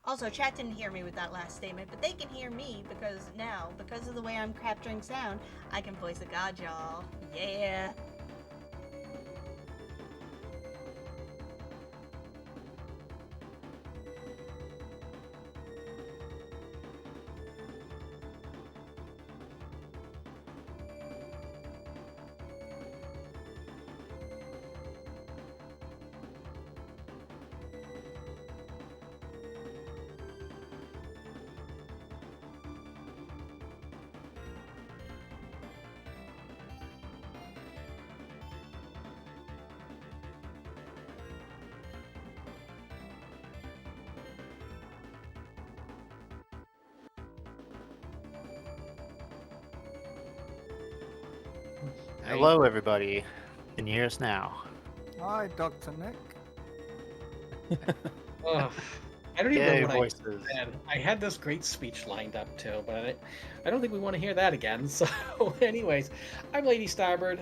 Also, chat didn't hear me with that last statement, but they can hear me because now, because of the way I'm capturing sound, I can voice a god, y'all. Yeah. Hello, everybody. Can you hear us now? Hi, Dr. Nick. Ugh, I don't even Yay, know what voices. I said. I had this great speech lined up too, but I don't think we want to hear that again. So, anyways, I'm LadyStarbi.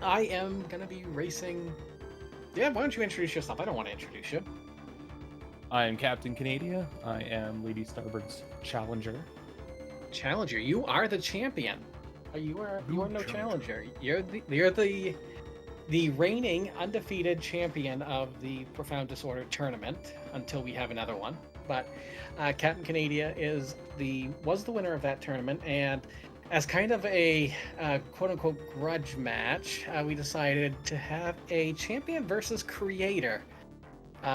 I am gonna be racing. Yeah, why don't you introduce yourself? I don't want to introduce you. I am CaptinCanadia. I am LadyStarbi's challenger. Challenger, you are the champion. You are no challenger. You're the reigning undefeated champion of the Profound Disorder tournament until we have another one. But CaptinCanadia was the winner of that tournament, and as kind of a quote unquote grudge match, we decided to have a champion versus creator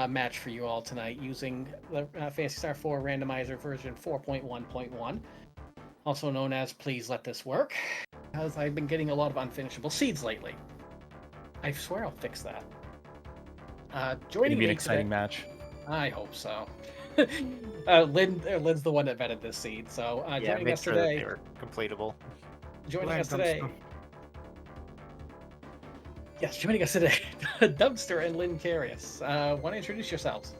match for you all tonight using the Phantasy Star 4 Randomizer version 4.1.1. Also known as Please Let This Work, because I've been getting a lot of unfinishable seeds lately. I swear I'll fix that. Joining It'll be me an exciting today, match. I hope so. Lynn's the one that vetted this seed, so Yeah, joining make us sure today. that they were completable. Joining Blame us today. Dumpster. Yes, joining us today, Dumpster and Lynn Carius. Want to introduce yourselves?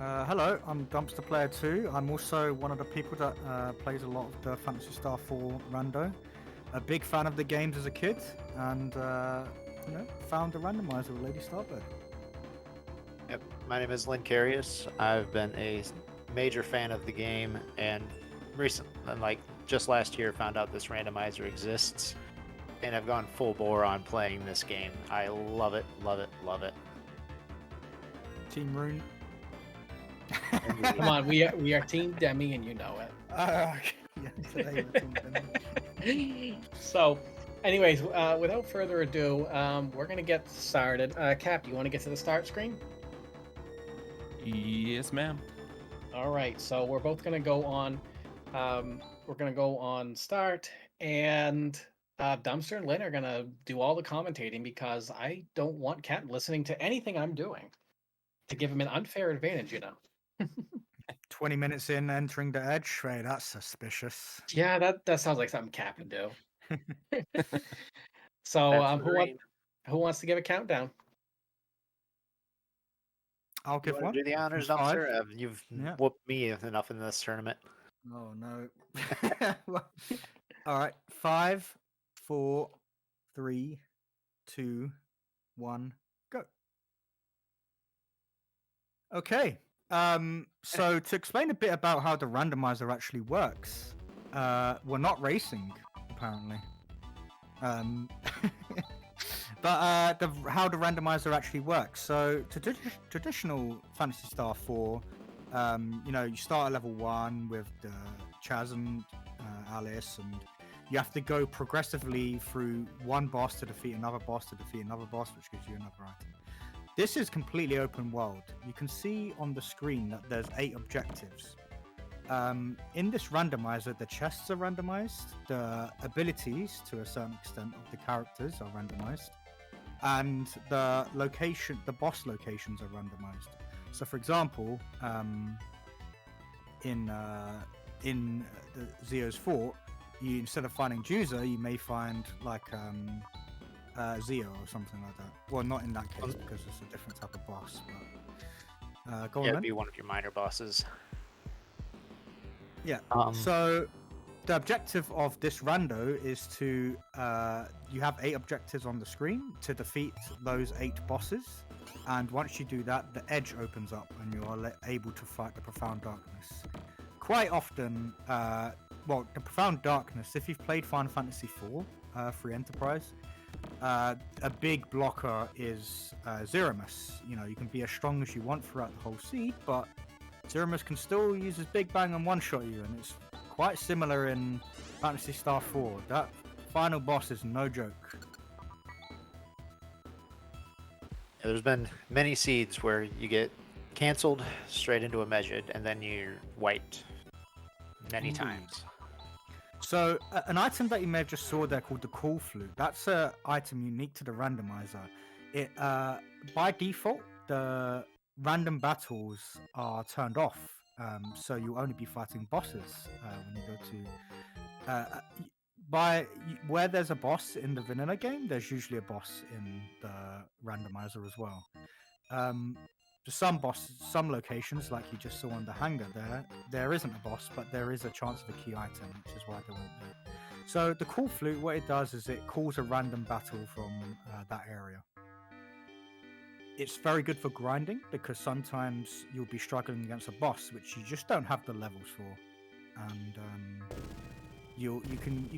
Hello, I'm Dumpster Player 2. I'm also one of the people that plays a lot of the Phantasy Star 4 Rando. A big fan of the games as a kid, and found the randomizer with LadyStarbi. Yep, my name is Lynn Carius. I've been a major fan of the game, and just last year, found out this randomizer exists, and I've gone full bore on playing this game. I love it, love it, love it. Team Rune. Come on, we are Team Demi, and you know it. Yeah, today we're Team Demi. So, anyways, without further ado, we're gonna get started. Cap, do you want to get to the start screen? Yes, ma'am. All right, so we're both gonna go on. We're gonna go on start, and Dumpster and Lynn are gonna do all the commentating because I don't want Cap listening to anything I'm doing to give him an unfair advantage, you know. 20 minutes in, entering the edge. Right, that's suspicious. Yeah, that sounds like something Cap would do. So, That's the dream. who wants to give a countdown? I'll You give want one. to do the honors, From five? Dumpster? You've Yeah. whooped me enough in this tournament. Oh no. All right. 5, 4, 3, 2, 1, go. Okay. So to explain a bit about how the randomizer actually works, we're not racing apparently. But how the randomizer actually works. So traditional Phantasy Star 4, you start at level 1 with the Chasm, Alice, and you have to go progressively through one boss to defeat another boss to defeat another boss, which gives you another item. This is completely open world. You can see on the screen that there's 8 objectives. In this randomizer, the chests are randomized, the abilities to a certain extent of the characters are randomized, and the boss locations are randomized. So, for example, in the Zio's Fort, instead of finding Juza, you may find like Zio or something like that. Well, not in that case because it's a different type of boss. But go on Yeah, then. it'd be one of your minor bosses. Yeah. So the objective of this rando is to you have 8 objectives on the screen to defeat those 8 bosses. And once you do that, the edge opens up and you are able to fight the Profound Darkness. Quite often, well, the Profound Darkness, if you've played Final Fantasy IV Free Enterprise, a big blocker is Zeramus. You know, you can be as strong as you want throughout the whole seed, but Zeramus can still use his big bang and one-shot you, and it's quite similar in Phantasy Star 4. That final boss is no joke. Yeah, there's been many seeds where you get canceled straight into a Megid, and then you're wiped many times. So, an item that you may have just saw there called the Cool Flute, that's an item unique to the randomizer. It, by default, the random battles are turned off, so you'll only be fighting bosses when you go to... where there's a boss in the vanilla game, there's usually a boss in the randomizer as well. For some locations, like you just saw on the hangar there isn't a boss, but there is a chance of a key item, which is why they won't be. So the Cool Flute, what it does is it calls a random battle from that area. It's very good for grinding, because sometimes you'll be struggling against a boss which you just don't have the levels for, and you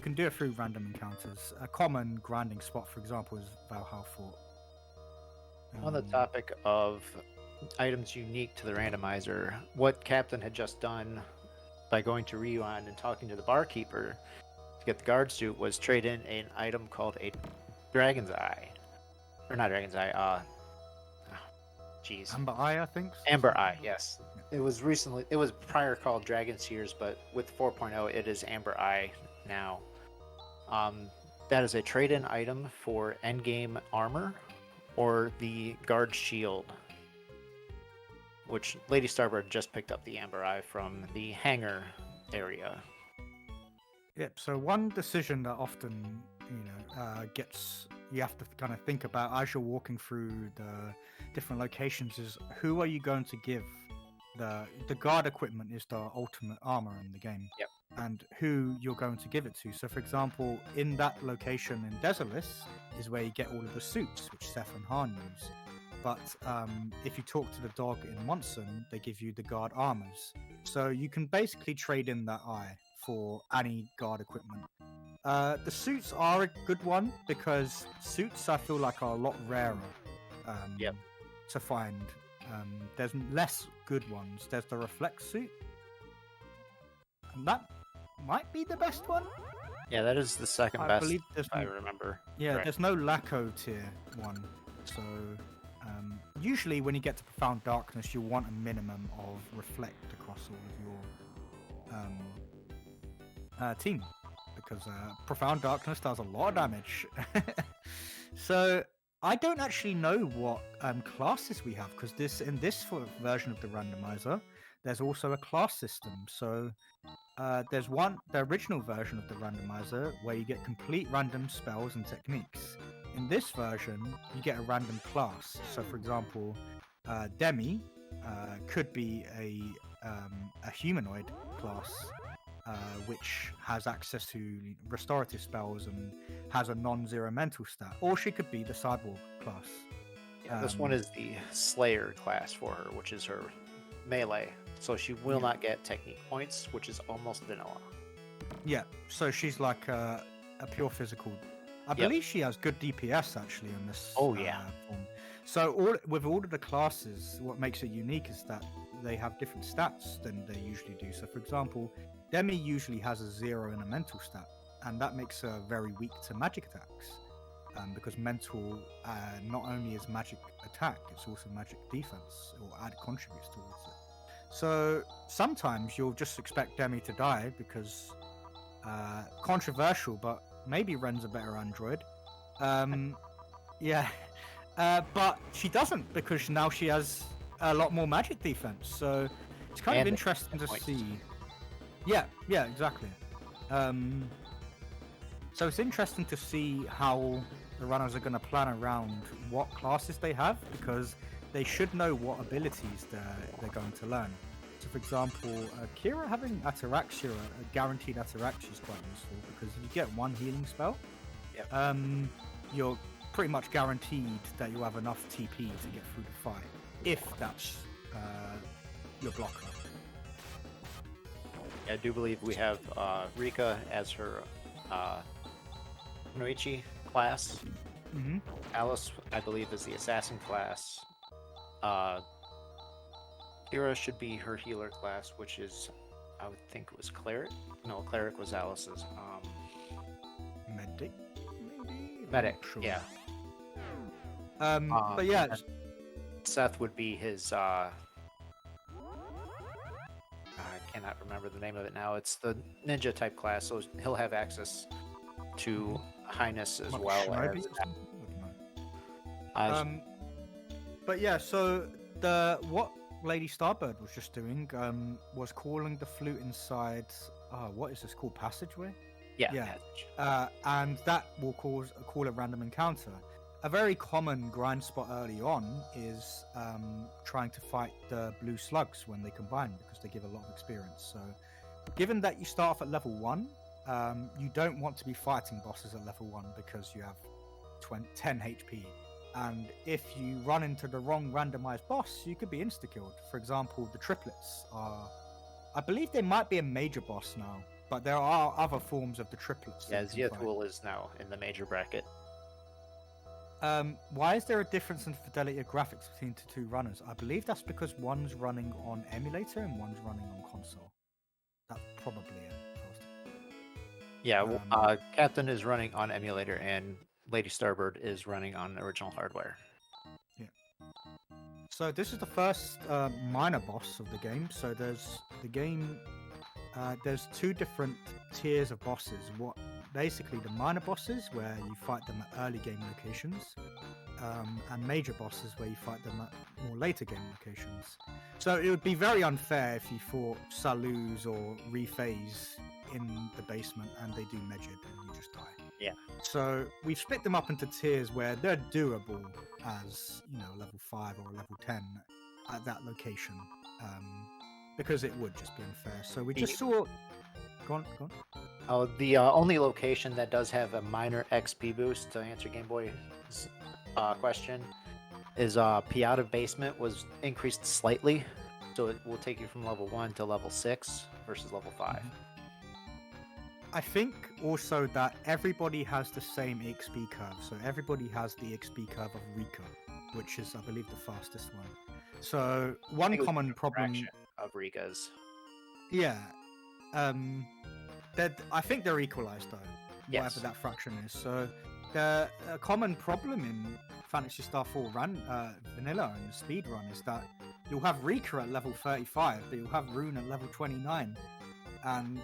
can do it through random encounters. A common grinding spot, for example, is Valhalla Fort. On the topic of items unique to the randomizer, what Captain had just done by going to Rewind and talking to the barkeeper to get the guard suit was trade in an item called a Dragon's Eye. Or not Dragon's Eye, Amber Eye, I think. Amber Eye, yes. It was prior called Dragon Seers, but with 4.0 it is Amber Eye now. That is a trade-in item for endgame armor or the guard shield, which Lady just picked up the Amber Eye from the hangar area. Yep, so one decision that often, you have to kind of think about as you're walking through the different locations is who are you going to give the guard equipment is the ultimate armor in the game. Yep. And who you're going to give it to. So for example, in that location in Desolis is where you get all of the suits which Seth and Han use. But if you talk to the dog in Monson, they give you the guard armors. So you can basically trade in that eye for any guard equipment. The suits are a good one because suits I feel like are a lot rarer to find. There's less good ones. There's the Reflect suit, and that might be the best one. Yeah, that is the second best, if I remember. Yeah, correct. There's no Lacko tier one. So usually when you get to Profound Darkness, you want a minimum of Reflect across all of your team, because Profound Darkness does a lot of damage. So I don't actually know what classes we have, because in this version of the randomizer, there's also a class system. So there's the original version of the randomizer where you get complete random spells and techniques. In this version, you get a random class. So for example, Demi could be a humanoid class, which has access to restorative spells and has a non-zero mental stat, or she could be the cyborg class. Yeah, this one is the Slayer class for her, which is her melee, so she will not get technique points, which is almost vanilla. Yeah, so she's like a pure physical. I believe she has good DPS actually in this form. So with all of the classes, what makes it unique is that they have different stats than they usually do. So for example, Demi usually has a 0 in a mental stat, and that makes her very weak to magic attacks, because mental not only is magic attack, it's also magic defense, or contributes towards it. So sometimes you'll just expect Demi to die because controversial, but maybe Ren's a better android. But she doesn't, because now she has a lot more magic defense. So it's kind of interesting to see. Yeah, exactly. So it's interesting to see how the runners are going to plan around what classes they have, because they should know what abilities they're going to learn. So for example, Kira having Ataraxia, a guaranteed Ataraxia is quite useful, because if you get one healing spell, pretty much guaranteed that you'll have enough TP to get through the fight, if that's your blocker. I do believe we have Rika as her Noichi class. Mm-hmm. Alice, I believe, is the assassin class. Kira should be her healer class, which is, I would think it was cleric. No, cleric was Alice's. Medic, maybe? Medic, I'm not sure. yeah. But yeah, Seth would be his. I cannot remember the name of it now. It's the ninja type class, so he'll have access to Highness as like well Shinobi as. or something? I don't know. But yeah, so what Lady Starbird was just doing was calling the flute inside. What is this called? Passageway. Yeah. And that will call a random encounter. A very common grind spot early on is trying to fight the blue slugs when they combine, because they give a lot of experience. So, given that you start off at level 1, you don't want to be fighting bosses at level 1 because you have 10 HP. And if you run into the wrong randomized boss, you could be insta-killed. For example, the triplets are... I believe they might be a major boss now, but there are other forms of the triplets. Yeah, Ziathul is now in the major bracket. Why is there a difference in fidelity of graphics between the two runners? I believe that's because one's running on emulator and one's running on console. That's probably it. Yeah, Captain is running on emulator and Lady Starbird is running on original hardware. Yeah. So this is the first minor boss of the game. So there's two different tiers of bosses. Basically the minor bosses, where you fight them at early game locations, and major bosses where you fight them at more later game locations. So it would be very unfair if you fought Salus or Rephase in the basement and they do Megid and you just die. Yeah. So we've split them up into tiers where they're doable as, level 5 or level 10 at that location, because it would just be unfair. So we just saw... Go on. Oh, the only location that does have a minor XP boost, to answer Game Boy's question, is Piata Basement was increased slightly, so it will take you from level 1 to level 6 versus level 5. I think also that everybody has the same XP curve, so everybody has the XP curve of Rika, which is, I believe, the fastest one. So one common problem of Rika's. Yeah. I think they're equalized though, whatever that fraction is. So a common problem in Phantasy Star 4 Vanilla and Speedrun is that you'll have Rika at level 35, but you'll have Rune at level 29. And,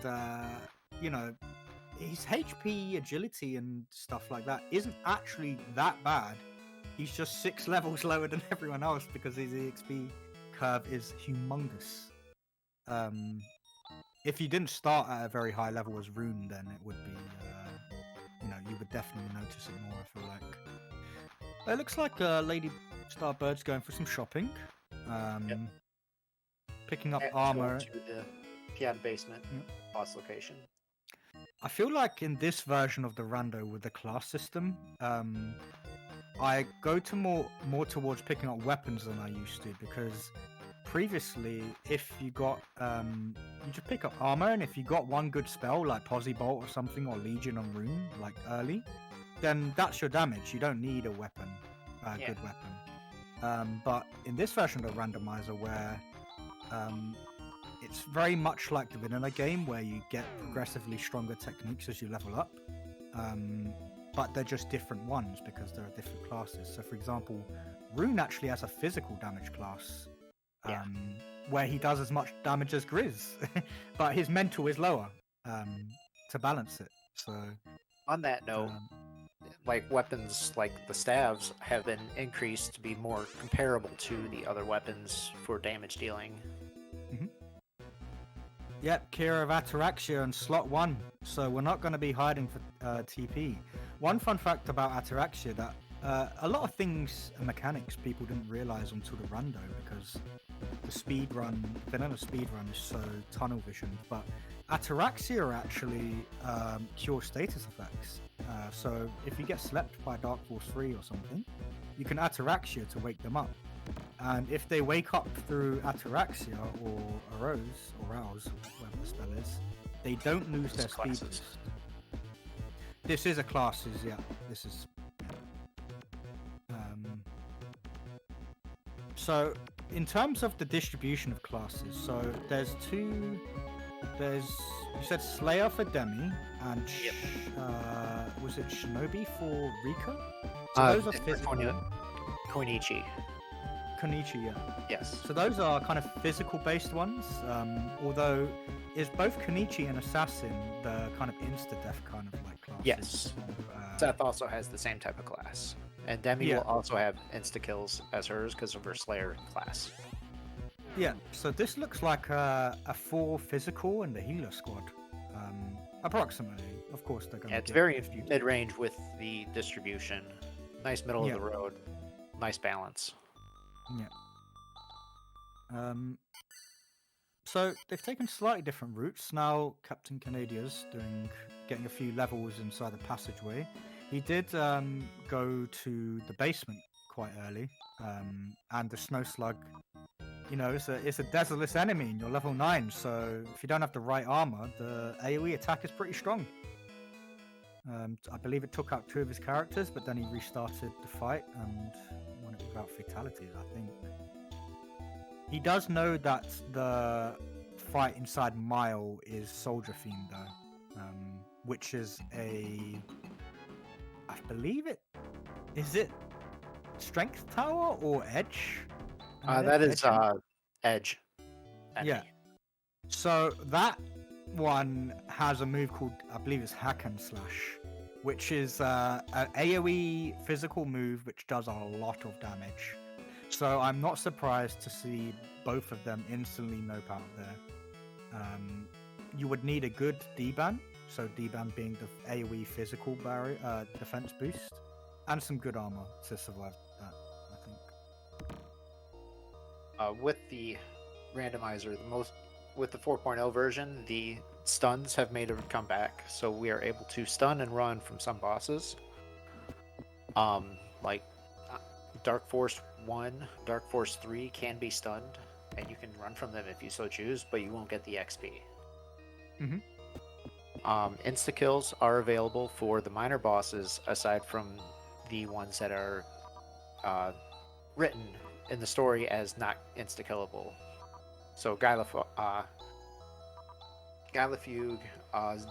his HP, agility, and stuff like that isn't actually that bad. He's just 6 levels lower than everyone else because his EXP curve is humongous. If you didn't start at a very high level as Rune, then it would be, you would definitely notice it more, I feel like. It looks like Lady Starbird's going for some shopping. Picking up armor. To the Piata Basement boss location. I feel like in this version of the Rando with the class system, I go to more towards picking up weapons than I used to, because previously, if you got you just pick up armor, and if you got one good spell like Posse Bolt or something, or Legion on Rune, like early, then that's your damage. You don't need a weapon, good weapon. But in this version of the randomizer, where it's very much like the vanilla game, where you get progressively stronger techniques as you level up, but they're just different ones because there are different classes. So, for example, Rune actually has a physical damage class, where he does as much damage as Grizz, but his mental is lower to balance it. So, on that note, like weapons like the staves have been increased to be more comparable to the other weapons for damage dealing. Yep, Kira of Ataraxia and slot 1, so we're not going to be hiding for TP. One fun fact about Ataraxia, that a lot of things and mechanics people didn't realize until the Rando, because the vanilla speedrun is so tunnel vision, but Ataraxia are actually cure status effects. So if you get slept by Dark Force 3 or something, you can Ataraxia to wake them up. And if they wake up through Ataraxia or Arouse, or Rouse, whatever the spell is, they don't lose their speed classes. boost. This is a classes, yeah. This is. So, in terms of the distribution of classes, so there's two. There's, you said Slayer for Demi, and Yep. Was it Shinobi for Rika? So those are physical. Koinichi. Konichi, yeah. Yes. So those are kind of physical-based ones. Although, is both Konichi and Assassin the kind of insta-death kind of like classes? Yes. Seth also has the same type of class. And Demi Yeah. will also have insta-kills as hers because of her Slayer class. Yeah, so this looks like a 4 physical and a healer squad. Approximately. Of course, they're going to Yeah, it's very mid-range with the distribution. Nice middle of the road. Nice balance. Yeah. So they've taken slightly different routes. Now CaptinCanadia's getting a few levels inside the passageway. He did go to the basement quite early, and the snow slug. You know, it's a Desolus enemy, and you're level 9, so if you don't have the right armor, the AoE attack is pretty strong. I believe it took out 2 of his characters, but then he restarted the fight and won it without fatalities, I think. He does know that the fight inside Mile is Soldier Fiend, though, which is I believe is it Strength Tower or Edge? That is Edge. Enemy. Yeah. So that one has a move called, I believe it's Hack and Slash, which is an AoE physical move which does a lot of damage. So I'm not surprised to see both of them instantly nope out there. You would need a good D-ban, so D-ban being the AoE physical barrier defense boost, and some good armor to survive that, I think. With the randomizer, with the 4.0 version, the stuns have made a comeback, so we are able to stun and run from some bosses. Like Dark Force 1, Dark Force 3 can be stunned, and you can run from them if you so choose, but you won't get the XP. Mhm. Insta kills are available for the minor bosses, aside from the ones that are written in the story as not insta killable. So Galafuge,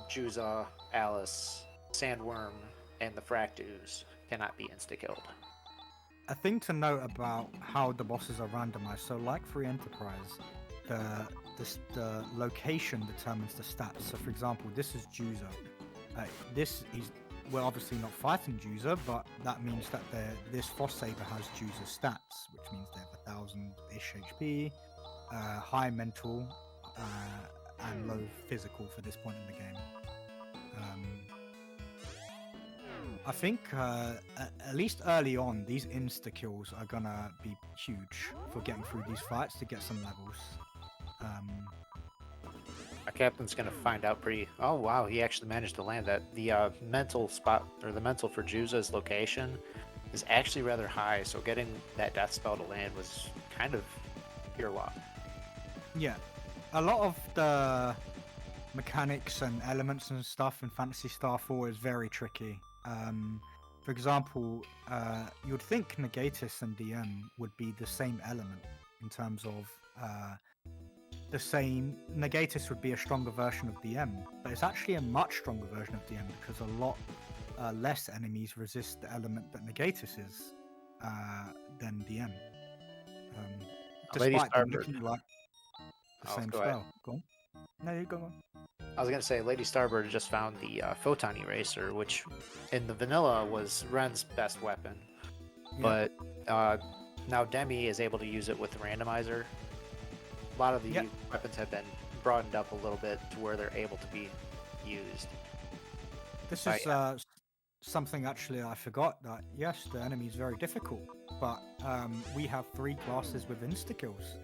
Juza, Alice, Sandworm, and the Fractus cannot be insta killed. A thing to note about how the bosses are randomized. So, like Free Enterprise, the location determines the stats. So, for example, this is Juza. We're obviously not fighting Juza, but that means that this Frost Saber has Juza's stats, which means they have 1,000-ish HP, high mental, and low physical for this point in the game. I think at least early on, these insta kills are gonna be huge for getting through these fights to get some levels. Our captain's gonna find out pretty. Oh wow, he actually managed to land that. The mental spot, or the mental for Juza's location, is actually rather high. So getting that death spell to land was kind of pure luck. Yeah, a lot of the mechanics and elements and stuff in Phantasy Star 4 is very tricky. For example, you would think Negatus and DM would be the same element in terms of the same. Negatus would be a stronger version of DM, but it's actually a much stronger version of DM because a lot less enemies resist the element that Negatus is than DM. Despite them looking like the same spell. Go on. No, you go on. I was gonna say, LadyStarbi just found the Photon Eraser, which in the vanilla was Ren's best weapon, but now Demi is able to use it with the randomizer. A lot of the weapons have been broadened up a little bit to where they're able to be used. This is something actually I forgot, that yes, the enemy is very difficult, but we have 3 classes with insta-kills.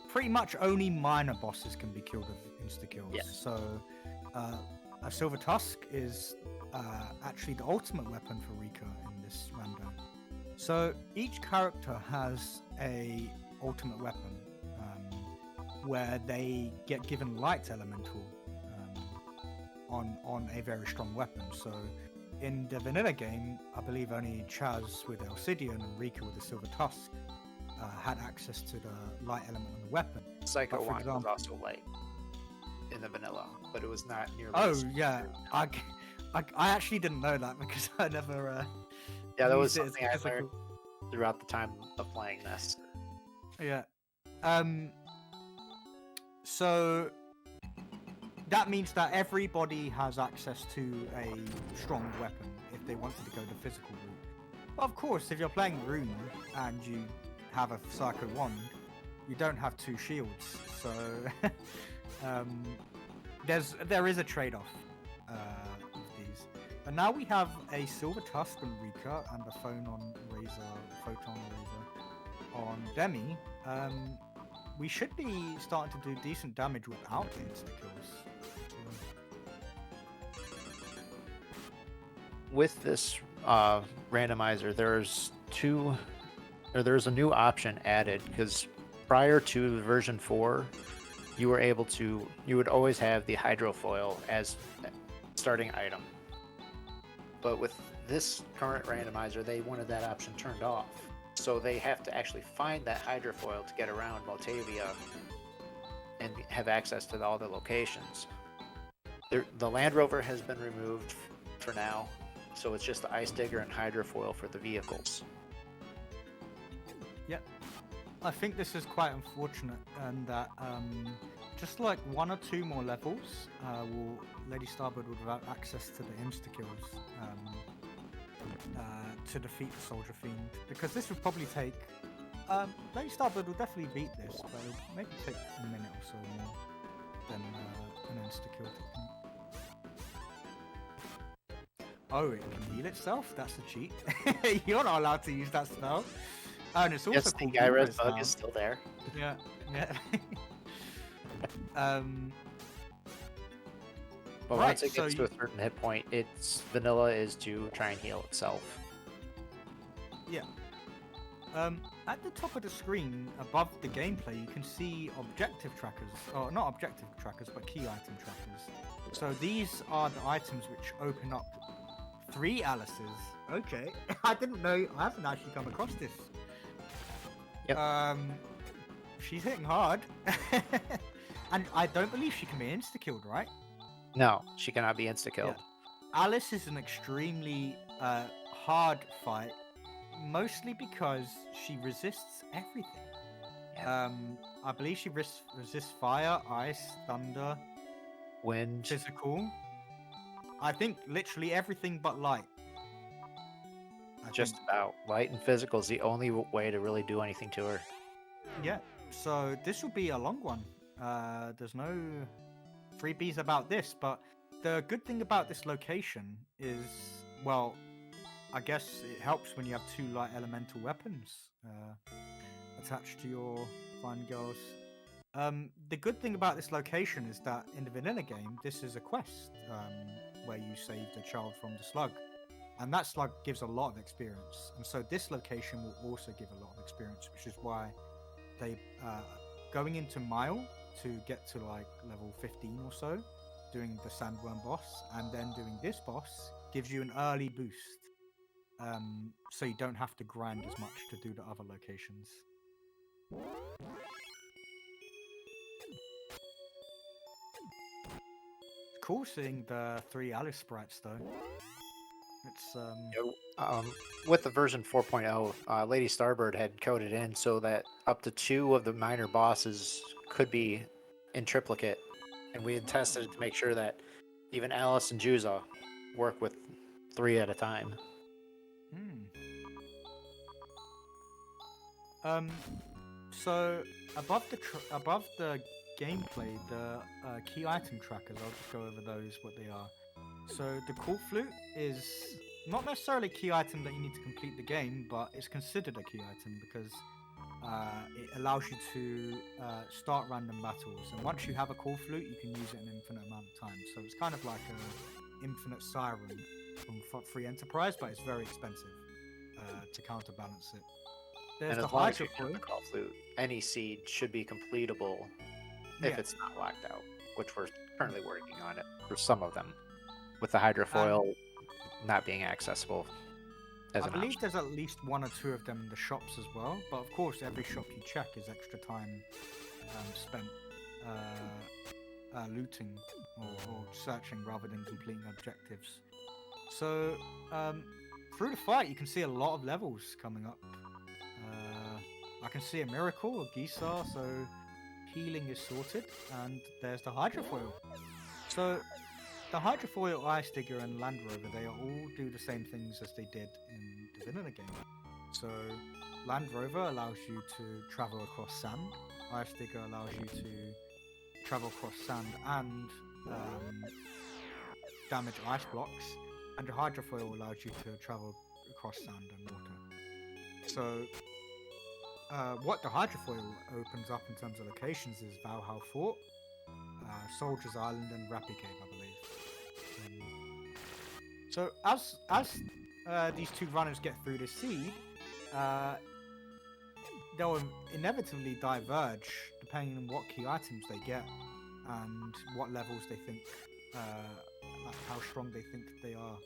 Pretty much only minor bosses can be killed with insta-kills. Yes. So a Silver Tusk is actually the ultimate weapon for Rika in this rando. So each character has a ultimate weapon where they get given light elemental on a very strong weapon. So in the vanilla game, I believe only Chaz with Alcidian and Rika with the Silver Tusk had access to the light element on the weapon. Psycho But for Wand was example- also light in the vanilla, but it was not nearly. Oh as yeah, good. I actually didn't know that because I never. Yeah, that was used it as something I learned physical. throughout the time of playing this. Yeah. So that means that everybody has access to a strong weapon if they wanted to go the physical route. But of course, if you're playing Rune and you have a Psycho Wand, you don't have 2 shields. So there is a trade-off with these. But now we have a Silver Tusk on Rika and a Photon Razor on Demi. We should be starting to do decent damage without the insta-kills. With this randomizer, there's a new option added, because prior to version 4, you would always have the hydrofoil as starting item. But with this current randomizer, they wanted that option turned off. So they have to actually find that hydrofoil to get around Moltavia and have access to all the locations. The Land Rover has been removed for now, so it's just the Ice Digger and hydrofoil for the vehicles. Yep. I think this is quite unfortunate, and that just like 1 or 2 more levels, LadyStarbi would have access to the insta-kills to defeat the Soldier Fiend, because this would probably take... LadyStarbi will definitely beat this, but it'll maybe take a minute or so more than an insta-kill technique. Oh, it can heal itself? That's a cheat. You're not allowed to use that spell. Oh, and it's also Yes, the called Gyra's Heroes bug now. is still there. Yeah, yeah. But Right, once it so gets to a certain hit point, its vanilla is to try and heal itself. Yeah. At the top of the screen, above the gameplay, you can see objective trackers. Or not objective trackers, but key item trackers. So these are the items which open up 3 Alices. Okay. I didn't know. I haven't actually come across this. Yep. She's hitting hard. And I don't believe she can be insta-killed, right? No, she cannot be insta-killed. Yeah. Alice is an extremely hard fight, mostly because she resists everything. Yeah. I believe she resists fire, ice, thunder, Wind. physical. I think literally everything but light. Just about. Light and physical is the only way to really do anything to her. Yeah. So this will be a long one. There's no freebies about this, but the good thing about this location is, well, I guess it helps when you have 2 light elemental weapons attached to your fine girls. The good thing about this location is that in the vanilla game, this is a quest where you saved a child from the slug. And that slug gives a lot of experience. And so this location will also give a lot of experience, which is why they going into Mile to get to like level 15 or so, doing the Sandworm boss, and then doing this boss gives you an early boost. So you don't have to grind as much to do the other locations. Cool seeing the 3 Alice sprites though. It's With the version 4.0, Lady Starbird had coded in so that up to 2 of the minor bosses could be in triplicate, and we had tested it to make sure that even Alice and Juza work with 3 at a time. So above the gameplay, the key item trackers, I'll just go over those, what they are. So the Cool Flute is not necessarily a key item that you need to complete the game, but it's considered a key item because it allows you to start random battles. And once you have a Cool Flute, you can use it an infinite amount of times. So it's kind of like Infinite Siren from Free Enterprise, but it's very expensive to counterbalance it. There's And the as long as you Hydrofoil. get the call flute, any seed should be completable if Yeah. it's not locked out, which we're currently working on it for some of them, with the hydrofoil not being accessible as I an believe option. there's at least 1 or 2 of them in the shops as well, but of course every shop you check is extra time spent looting or searching rather than completing objectives. So through the fight you can see a lot of levels coming up. I can see a Miracle, a Gisar, so healing is sorted, and there's the Hydrofoil. So the Hydrofoil, Ice Digger, and Land Rover, they all do the same things as they did in the vanilla game. So Land Rover allows you to travel across sand, Ice Digger allows you to travel across sand and damage ice blocks, and the Hydrofoil allows you to travel across sand and water. So what the Hydrofoil opens up in terms of locations is Valhalla Fort, Soldier's Island, and Rappy Cave, I believe. So as these 2 runners get through the seed, they'll inevitably diverge depending on what key items they get and what levels they think, like how strong they think they are.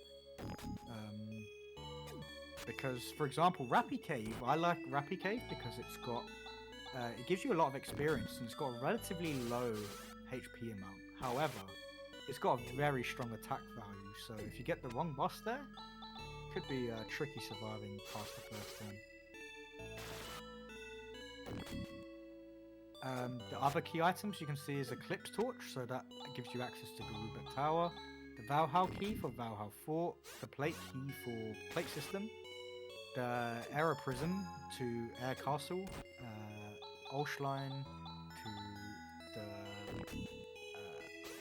Because, for example, Rappy Cave, I like Rappy Cave because it's got, it gives you a lot of experience and it's got a relatively low HP amount. However, it's got a very strong attack value, so if you get the wrong boss there, it could be tricky surviving past the first turn. The other key items you can see is Eclipse Torch, so that gives you access to Garuba Tower, the Valhalla Key for Valhalla Fort, the Plate Key for Plate System, the Air Prison to Air Castle, Olschline to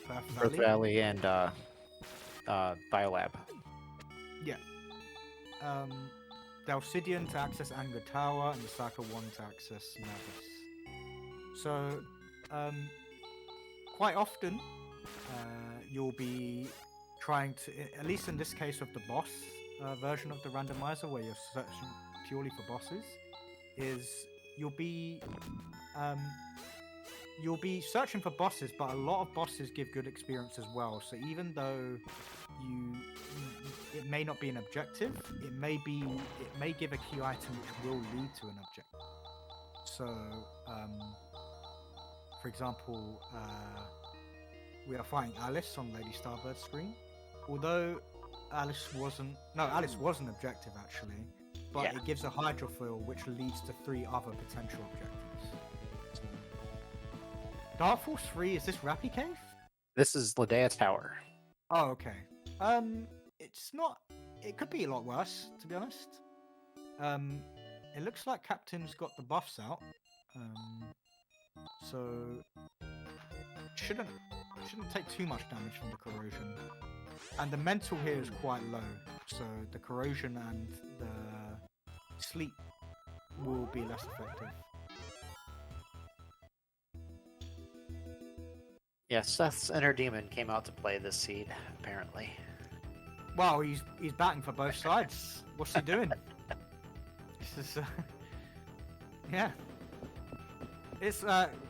the Earth Valley and Biolab. Yeah. The Obsidian to access Anger Tower, and the Saka 1 to access Navis. So, quite often, you'll be trying to, at least in this case of the boss version of the randomizer, where you're searching purely for bosses, is you'll be searching for bosses, but a lot of bosses give good experience as well. So even though it may not be an objective, it may give a key item which will lead to an objective. So, for example, we are fighting Alice on LadyStarbi's screen. Although Alice was an objective actually, but Yeah. it gives a Hydrofoil which leads to 3 other potential objectives. Dark Force 3, is this Rappy Cave? This is Ladea Tower. Oh, okay. It's not. It could be a lot worse, to be honest. It looks like Captain's got the buffs out. So shouldn't take too much damage from the corrosion. And the mental here is quite low, so the corrosion and the sleep will be less effective. Yeah, Seth's Inner Demon came out to play this seed, apparently. Wow, he's batting for both sides. What's he doing? This is yeah. It's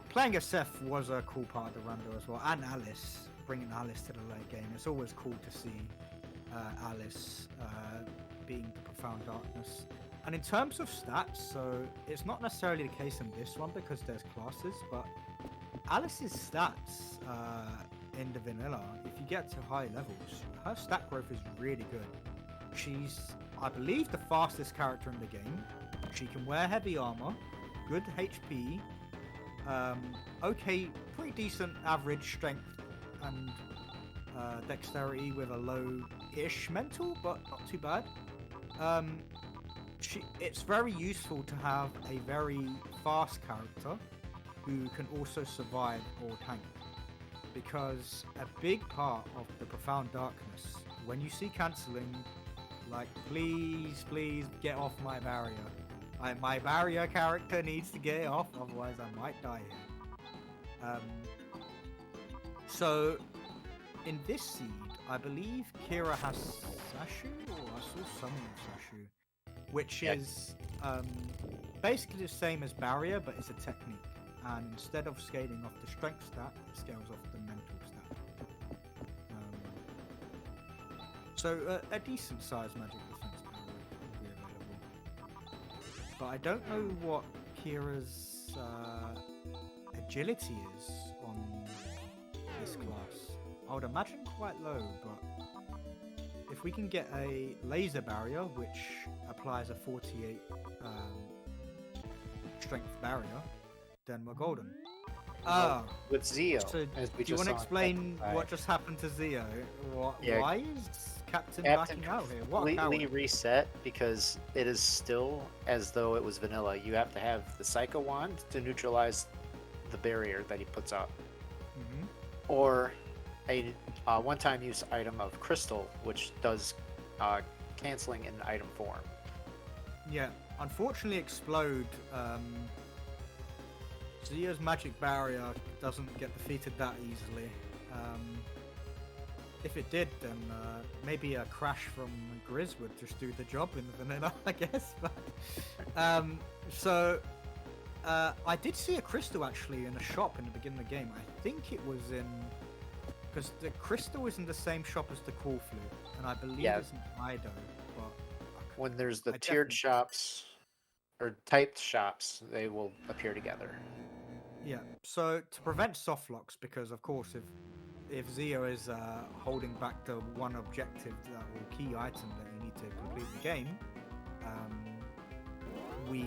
playing as Seth was a cool part of the rando as well, and Alice, bringing Alice to the late game. It's always cool to see Alice being the Profound Darkness. And in terms of stats, so it's not necessarily the case in this one because there's classes, but Alice's stats in the vanilla, if you get to high levels, her stat growth is really good. She's, I believe, the fastest character in the game. She can wear heavy armor, good HP, okay, pretty decent average strength and dexterity with a low-ish mental, but not too bad. It's very useful to have a very fast character who can also survive or tank, because a big part of the Profound Darkness, when you see cancelling, like, please get off my barrier. My barrier character needs to get it off, otherwise I might die here. So in this seed, I believe Kira has Sashu, or I saw someone with Sashu, which Yeah. is basically the same as Barrier, but it's a technique. And instead of scaling off the strength stat, it scales off the mental stat. So a decent sized magic defense barrier will be available. But I don't know what Kira's agility is on this class. I would imagine quite low, but if we can get a laser barrier, which applies a 48 strength barrier, then we're golden. With Zio, So as we do you just want to saw in explain Phantasy, what just happened to Zio? Yeah. Why is Captain Captain backing out here? What a completely coward. reset because it is still as though it was vanilla. You have to have the Psycho Wand to neutralize the barrier that he puts up, Mhm. or a one-time use item of Crystal, which does canceling in item form. Yeah, unfortunately, Explode. Zio's magic barrier doesn't get defeated that easily. If it did, then maybe a crash from Grizz would just do the job in the vanilla, I guess. But, I did see a crystal actually in a shop in the beginning of the game. I think it was in because the crystal is in the same shop as the Cool Flute, and I believe Yeah. it's in Ido. But When there's the I tiered definitely- shops or typed shops, they will appear together. yeah, so to prevent soft locks, because of course if Zio is holding back the one objective or key item that you need to complete the game, we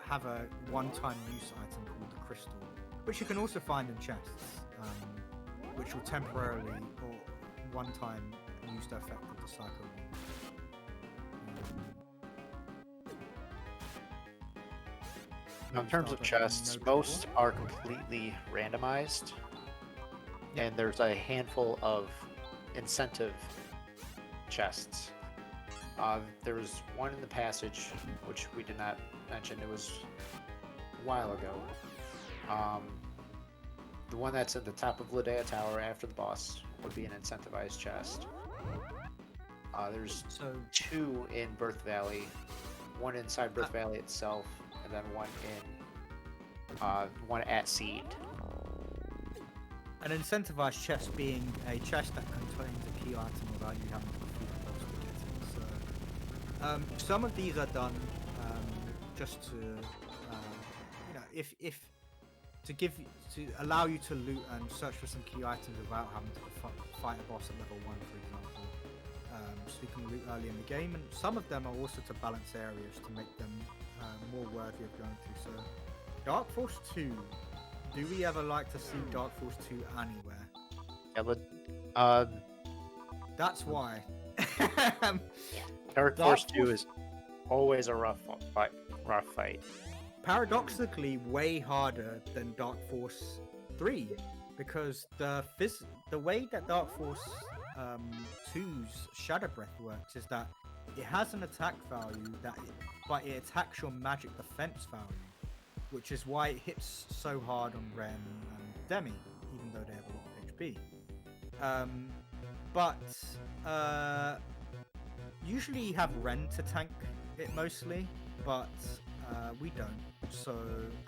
have a one-time use item called the Crystal, which you can also find in chests, which will temporarily or one-time use the effect of the Psycho Wand. Now, in terms of chests, most are completely randomized, and there's a handful of incentive chests. There was one in the passage, which we did not mention. It was a while ago. The one that's at the top of Ladea Tower after the boss would be an incentivized chest. There's So two in Birth Valley, one inside Birth Valley itself, and then one at Seed. an incentivized chest being a chest that contains a key item without you having to defeat the boss to get it. So, some of these are done just to, if to allow you to loot and search for some key items without having to fight a boss at level 1, for example. So you can loot early in the game, and some of them are also to balance areas to make them more worthy of going to. So, Dark Force 2. Do we ever like to see Dark Force 2 anywhere? Yeah, That's why. Dark Dark Force 2 Force- is always a rough fight. Paradoxically, way harder than Dark Force 3, because the way that Dark Force 2's Shadow Breath works is that it has an attack value but it attacks your magic defense value, which is why it hits so hard on Ren and Demi, even though they have a lot of HP. Usually you have Ren to tank it mostly, but we don't. So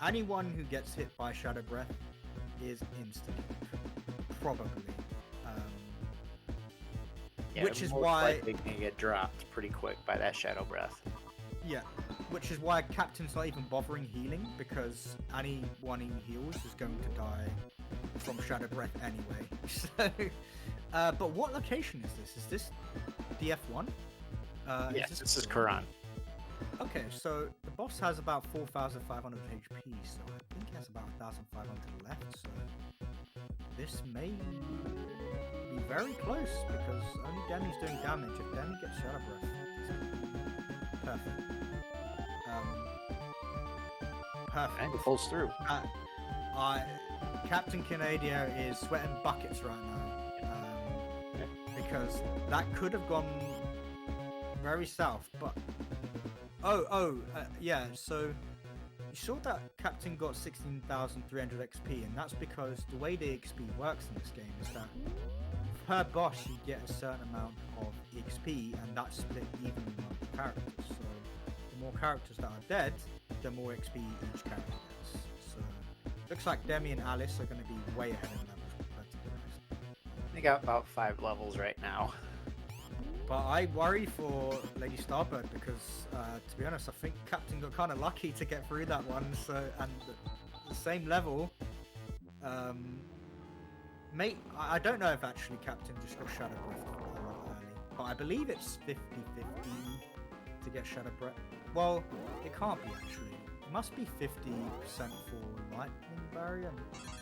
anyone who gets hit by Shadow Breath is instant, probably. Yeah, Which is most why- likely gonna get dropped pretty quick by that Shadow Breath. Yeah, which is why Captain's not even bothering healing, because anyone who heals is going to die from Shadow Breath anyway. So, but what location is this? Is this the F1? Yes, this is Quran. Okay, so the boss has about 4,500 HP, so I think he has about 1,500 left, so this may be very close, because only Demi's doing damage. If Demi gets Shadow Breath, it's perfect. Perfect. And it pulls through. CaptinCanadia is sweating buckets right now, because that could have gone very south, but yeah, so saw that Captain got 16,300 XP, and that's because the way the XP works in this game is that per boss you get a certain amount of XP, and that's split evenly among the characters. So the more characters that are dead, the more XP each character gets. So looks like Demi and Alice are going to be way ahead in levels compared to the rest. They got about 5 levels right now. But I worry for Lady Starbird because, to be honest, I think Captain got kind of lucky to get through that one. So, and the same level, mate, I don't know if actually Captain just got Shadow Breath a lot early, but I believe it's 50-50 to get Shadow Breath. Well, it can't be actually. It must be 50% for Lightning Barrier and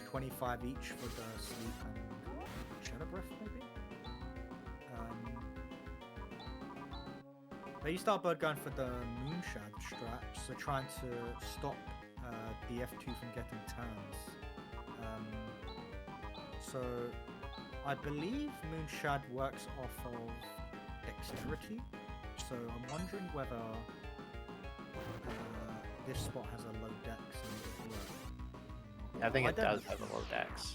25 each for the Sleep and Shadow Breath, maybe. Lady Starbird going for the Moonshad strat, so trying to stop the F2 from getting turns. So I believe Moonshad works off of dexterity, so I'm wondering whether this spot has a low dex and it will work. I think it does have a low dex.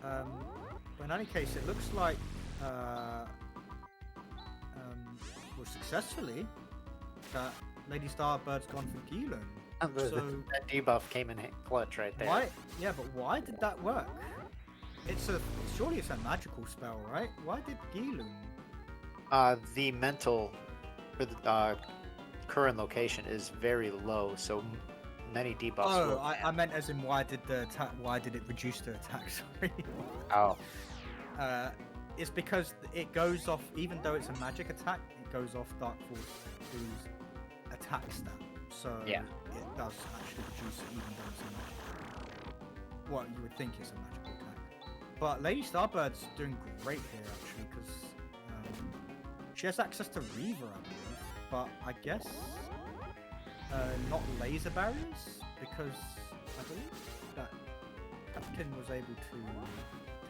But in any case, it looks like well, successfully that Lady Starbird's gone for Gilun. So that debuff came in clutch right there. why? Yeah, but why did that work? Surely it's a magical spell, right? Why did Gilun? The mental for the current location is very low, so many debuffs. Oh, I meant as in why did the attack? Why did it reduce the attack? Sorry. Oh. It's because it goes off, even though it's a magic attack, it goes off Dark Force 2's attack stat. So yeah, it does actually reduce it, even though it's a magic. Well, you would think it's a magical attack. But Lady Starbird's doing great here, actually, because she has access to Reaver, I believe. But I guess not laser barriers, because I believe that Captain was able to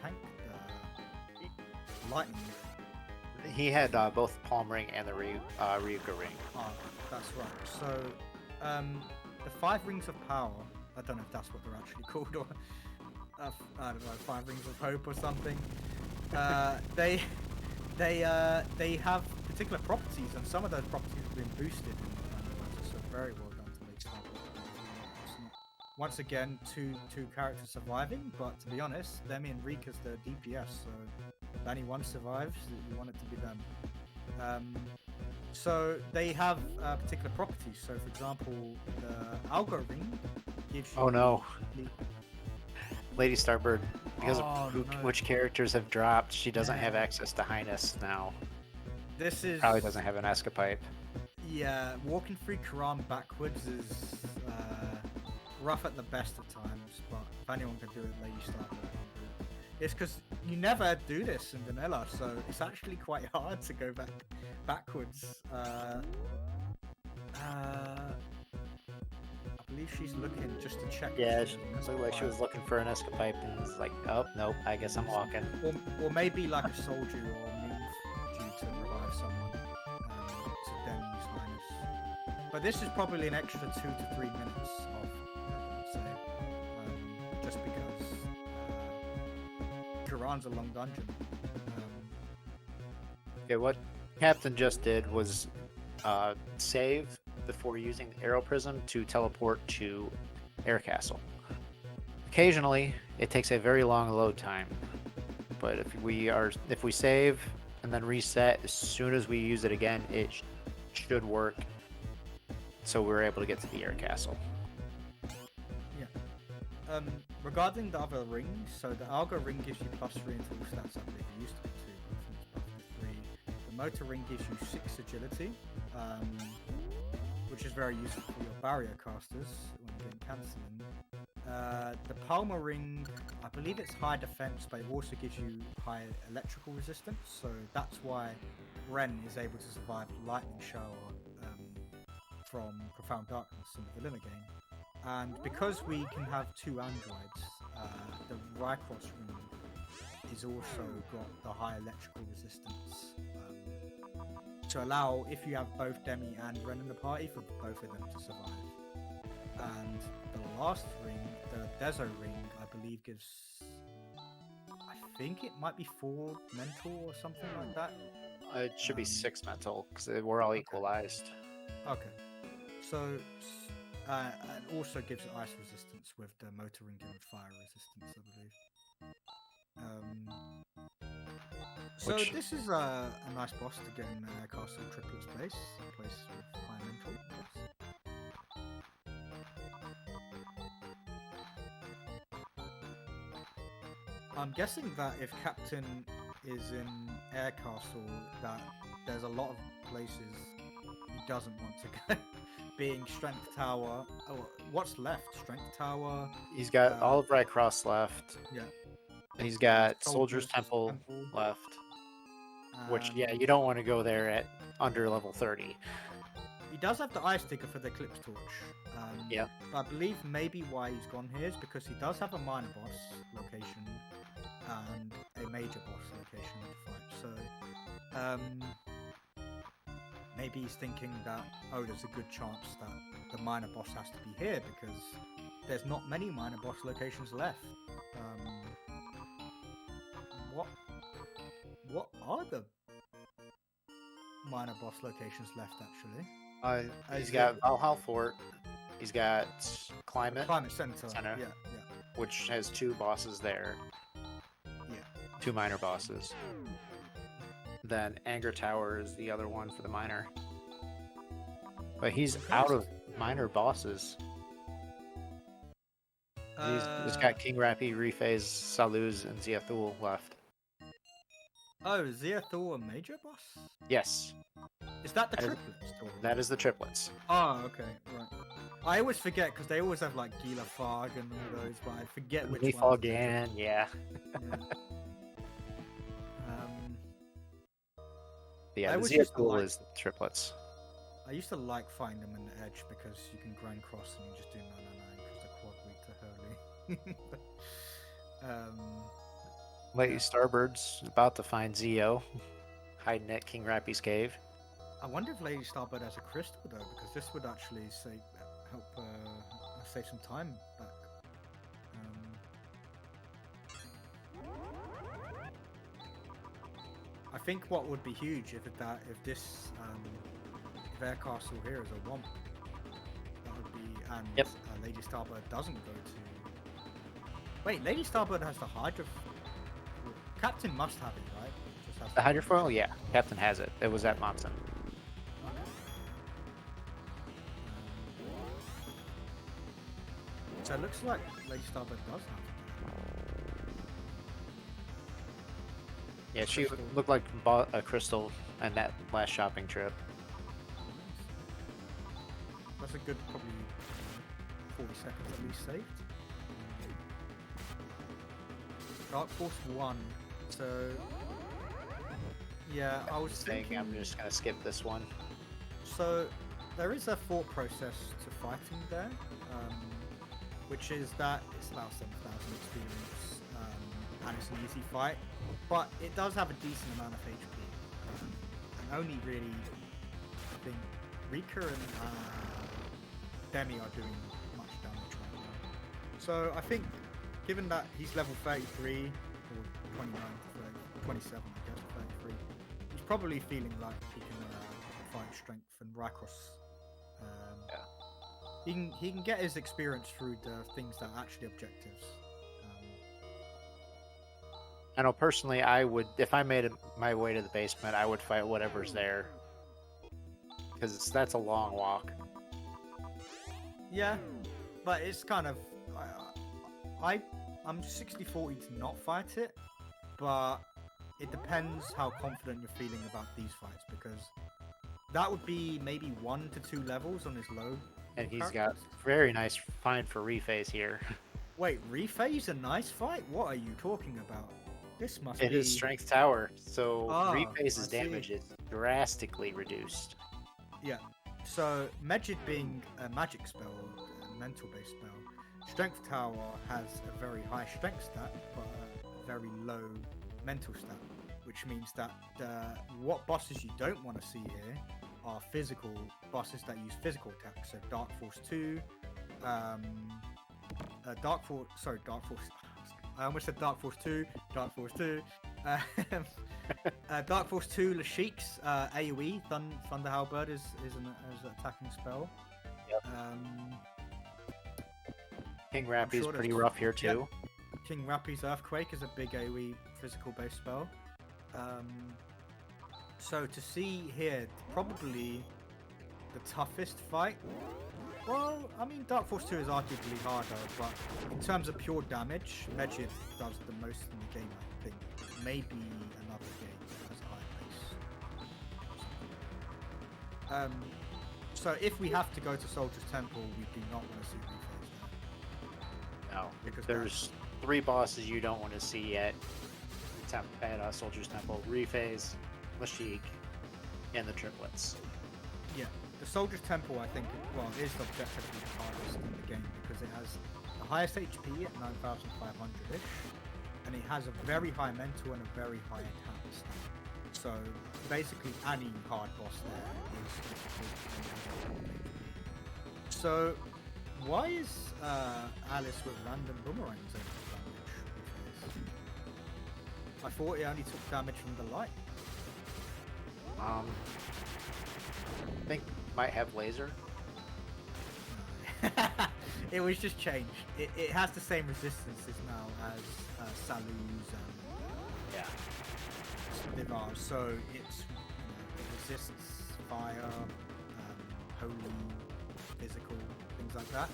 tank the lightning. he had both Palm Ring and the Ryuga Ring. Ah, that's right. So the 5 Rings of Power, I don't know if that's what they're actually called, or I don't know, 5 Rings of Hope or something. They have particular properties, and some of those properties have been boosted in Randomizer, so very well done to Lady Starbird's. Once again, two characters surviving, but to be honest, Demi and Rika's the DPS, so if only one survives, you want it to be them. So they have particular properties. So, for example, the Algo Ring gives you... Oh no. Lady Starbird, because of which characters have dropped, she doesn't have access to Highness now. This is... Probably doesn't have an Escapipe. Yeah, walking through Quran backwards is rough at the best of times, but if anyone can do it, Lady Starbird can do it. It's because you never do this in vanilla, so it's actually quite hard to go backwards. I believe she's looking just to check. Yeah, she looked like she was looking for an Escapipe and was like, oh, nope, I guess I'm walking. Or maybe like a soldier or a move due to revive someone. So then use Highness. But this is probably an extra 2 to 3 minutes of, say, just because Quran's a long dungeon. Okay, what Captain just did was save before using the Arrow Prism to teleport to Air Castle. Occasionally, it takes a very long load time, but if we save and then reset, as soon as we use it again, it should work. So we're able to get to the Air Castle. Yeah. Regarding the other rings, so the Algo Ring gives you +3 into all stats, I believe. It used to be 2, but I think it's +3. The Motor Ring gives you 6 agility, which is very useful for your barrier casters when you're getting cancelling. The Palmer Ring, I believe it's high defense, but it also gives you high electrical resistance, so that's why Ren is able to survive Lightning Shower from Profound Darkness in the vanilla game. And because we can have 2 androids, the Rycross Ring is also got the high electrical resistance to allow, if you have both Demi and Ren in the party, for both of them to survive. And the last ring, the Deso ring, I believe gives. I think it might be 4 mental or something like that. It should be 6 mental because we're all equalized. Okay. So, it also gives it ice resistance with the motor ring giving fire resistance, I believe. So Which- this is a nice boss to get in Castle Triplets place with high mental. I'm guessing that if Captain is in Air Castle, that there's a lot of places he doesn't want to go. Being Strength Tower. Oh, what's left? Strength Tower. He's got all of Rycross left. Yeah. He's got Soldier's Temple left. Which, yeah, you don't want to go there at under level 30. He does have the Ice Sticker for the Eclipse Torch. Yeah. I believe maybe why he's gone here is because he does have a minor boss location and a major boss location to fight. So, maybe he's thinking that, oh, there's a good chance that the minor boss has to be here because there's not many minor boss locations left. What are the minor boss locations left, actually? He's got Valhalla Fort. He's got Climate Center. Yeah. which has 2 bosses there. Yeah. 2 minor bosses. Then Anger Tower is the other one for the minor. But he's out of minor bosses. He's got King Rappy, Rephase, Saluz, and Ziathul left. Oh, is Ziathul a major boss? Yes, Is that the That is- triplets? that is the triplets. Oh, okay, right. I always forget because they always have like Gila Fog and all those, but I forget which Leaf one. Gan, yeah. Yeah, I the always used to Ziathul like- is the triplets. I used to like fighting them in the edge because you can grind cross and you just do 999 because the quad weak to hurley. Lady Starbird's about to find Zio, hiding at King Rappy's cave. I wonder if Lady Starbird has a crystal though, because this would actually help save some time back. I think what would be huge if this if Air Castle here is a womp, that would be and Lady Starbird doesn't go to. Wait, Lady Starbird has the Hydra. Captain must have it, right? Just has The Hydrofoil? Yeah, Captain has it. It was at Monson. So it looks like Lady Starbird does have it. Yeah, she Crystal. looked like bought a crystal on that last shopping trip. That's a good probably 40 seconds at least saved. Dark Force 1. So yeah, I was thinking. I'm just gonna skip this one. So there is a thought process to fighting there, which is that it's about 7,000 experience, and it's an easy fight, but it does have a decent amount of HP, and only really, I think, Rika and Demi are doing much damage right now. So I think, given that he's level 33, or 29 to 27, I guess, 33, he's probably feeling like he can fight strength and Rycross. He can get his experience through the things that are actually objectives. I know personally, I would, if I made my way to the basement, I would fight whatever's there, because that's a long walk. Yeah, but it's kind of I'm 60-40 to not fight it, but it depends how confident you're feeling about these fights, because that would be maybe 1 to 2 levels on his low. And he's got very nice find for Rephase here. Wait, Rephase a nice fight? What are you talking about? This must It be is Strength Tower, so Rephase's I see. damage is drastically reduced. Yeah. So Megid being a magic spell, a mental based spell, Strength Tower has a very high strength stat, but a very low mental stat, which means that what bosses you don't want to see here are physical bosses that use physical attacks. So Dark Force 2, Dark Force. Sorry, Dark Force. I almost said Dark Force 2. Dark Force 2. Dark Force 2 Lashik's AoE Thunder Halberd is an attacking spell. Yep. King Rappy's sure pretty there's- rough here too. King Rappy's Earthquake is a big AoE physical based spell. So to see here, probably the toughest fight. Well, I mean, Dark Force 2 is arguably harder, but in terms of pure damage, Legit does the most in the game, I think. Maybe another game has a higher pace. So if we have to go to Soldier's Temple, we do not want to see rephase there. No, Because there's 3 bosses you don't want to see at Soldier's Temple: Rephase, Lashik, and the triplets. Yeah, the Soldier's Temple, I think, is objectively the hardest in the game because it has the highest HP at 9,500-ish, and it has a very high mental and a very high attack stat. So basically, any hard boss there is difficult. So why is Alice with random boomerangs able to damage? I thought it only took damage from the light. I think might have laser. It was just changed. It has the same resistances now as Salu's and Yeah. Divar, so it's it resists fire, holy, physical, things like that.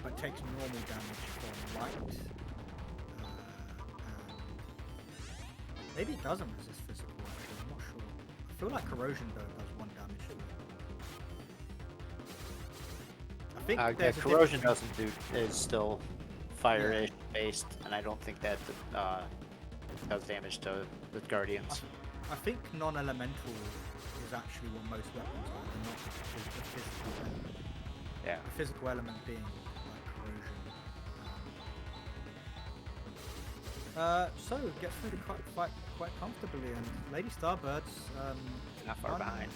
But takes normal damage from light. And maybe it doesn't resist physical. Actually, I'm not sure. I feel like corrosion though does 1 damage to it. I think there's a corrosion difference- is still fire based, and I don't think that does damage to the guardians. I think non-elemental is actually what most weapons are, and not the physical element. Yeah. The physical element being like corrosion. So it gets through the fight quite comfortably, and Lady Starbird's Not far behind.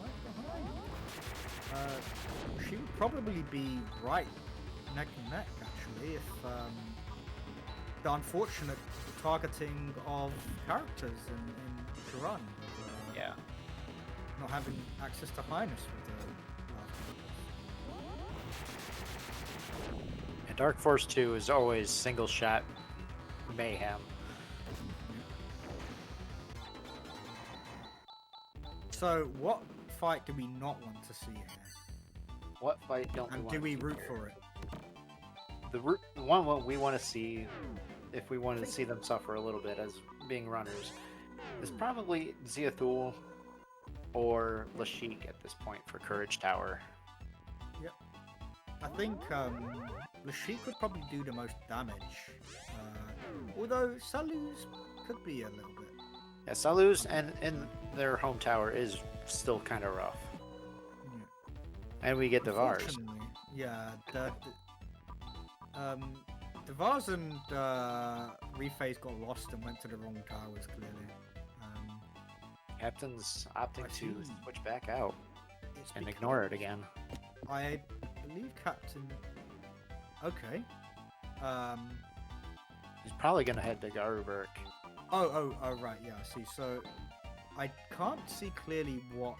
Right behind. She would probably be right neck and neck actually if the unfortunate targeting of characters in Turan. Yeah. Not having access to Highness with the last And Dark Force 2 is always single shot mayhem. So what fight do we not want to see here? What fight don't we And want? do we root for it? The one we want to see, if we wanted to see them suffer a little bit as being runners, is probably Ziathul or Lashik at this point for Courage Tower. I think Lashik would probably do the most damage. Although Salu's could be a little bit. Yeah, Salu's and their home tower is still kind of rough. And we get Devar's. Unfortunately, yeah, Devar's and Rephase got lost and went to the wrong towers, clearly. Captain's opting I to see. switch back out It's and because ignore it again. I believe Captain... Okay. He's probably going to head to Garubert. Oh, right, yeah, I see. So, I can't see clearly what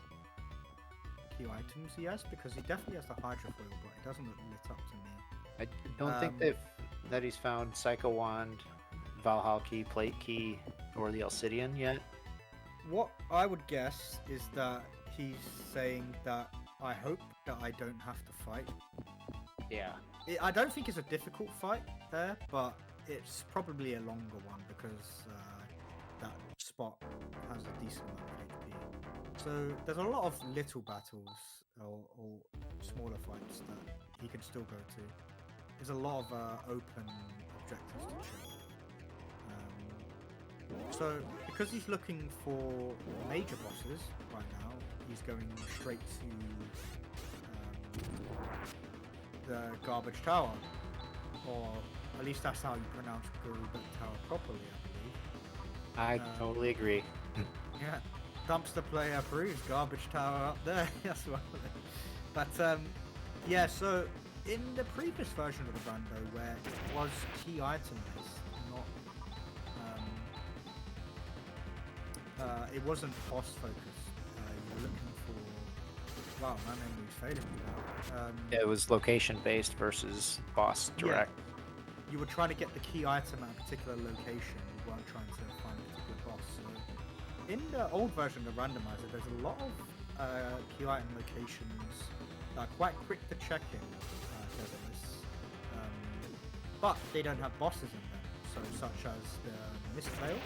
key items he has, because he definitely has the Hydrofoil, but it doesn't look lit up to me. I don't think that he's found Psycho Wand, Valhalla Key, Plate Key, or the Alcidian yet. What I would guess is that he's saying that I hope that I don't have to fight. Yeah. I don't think it's a difficult fight there, but it's probably a longer one because that spot has a decent amount of HP. So there's a lot of little battles or smaller fights that he can still go to. There's a lot of open objectives to check. So because he's looking for major bosses right now, he's going straight to the Garbage Tower, or at least that's how you pronounce Garbage Tower properly, I believe. I totally agree. Yeah, dumpster player approves. Garbage Tower up there as well. But yeah, so in the previous version of the Rando, where it was key item based, not it wasn't boss focused. You were looking for. Wow, my memory's failing me now. It was location based versus boss direct. Yeah, you were trying to get the key item at a particular location. You weren't trying to find a particular boss. So in the old version of the Randomizer, there's a lot of key item locations that are quite quick to check in. Desert lists. But they don't have bosses in them. So such as the Mist Veil,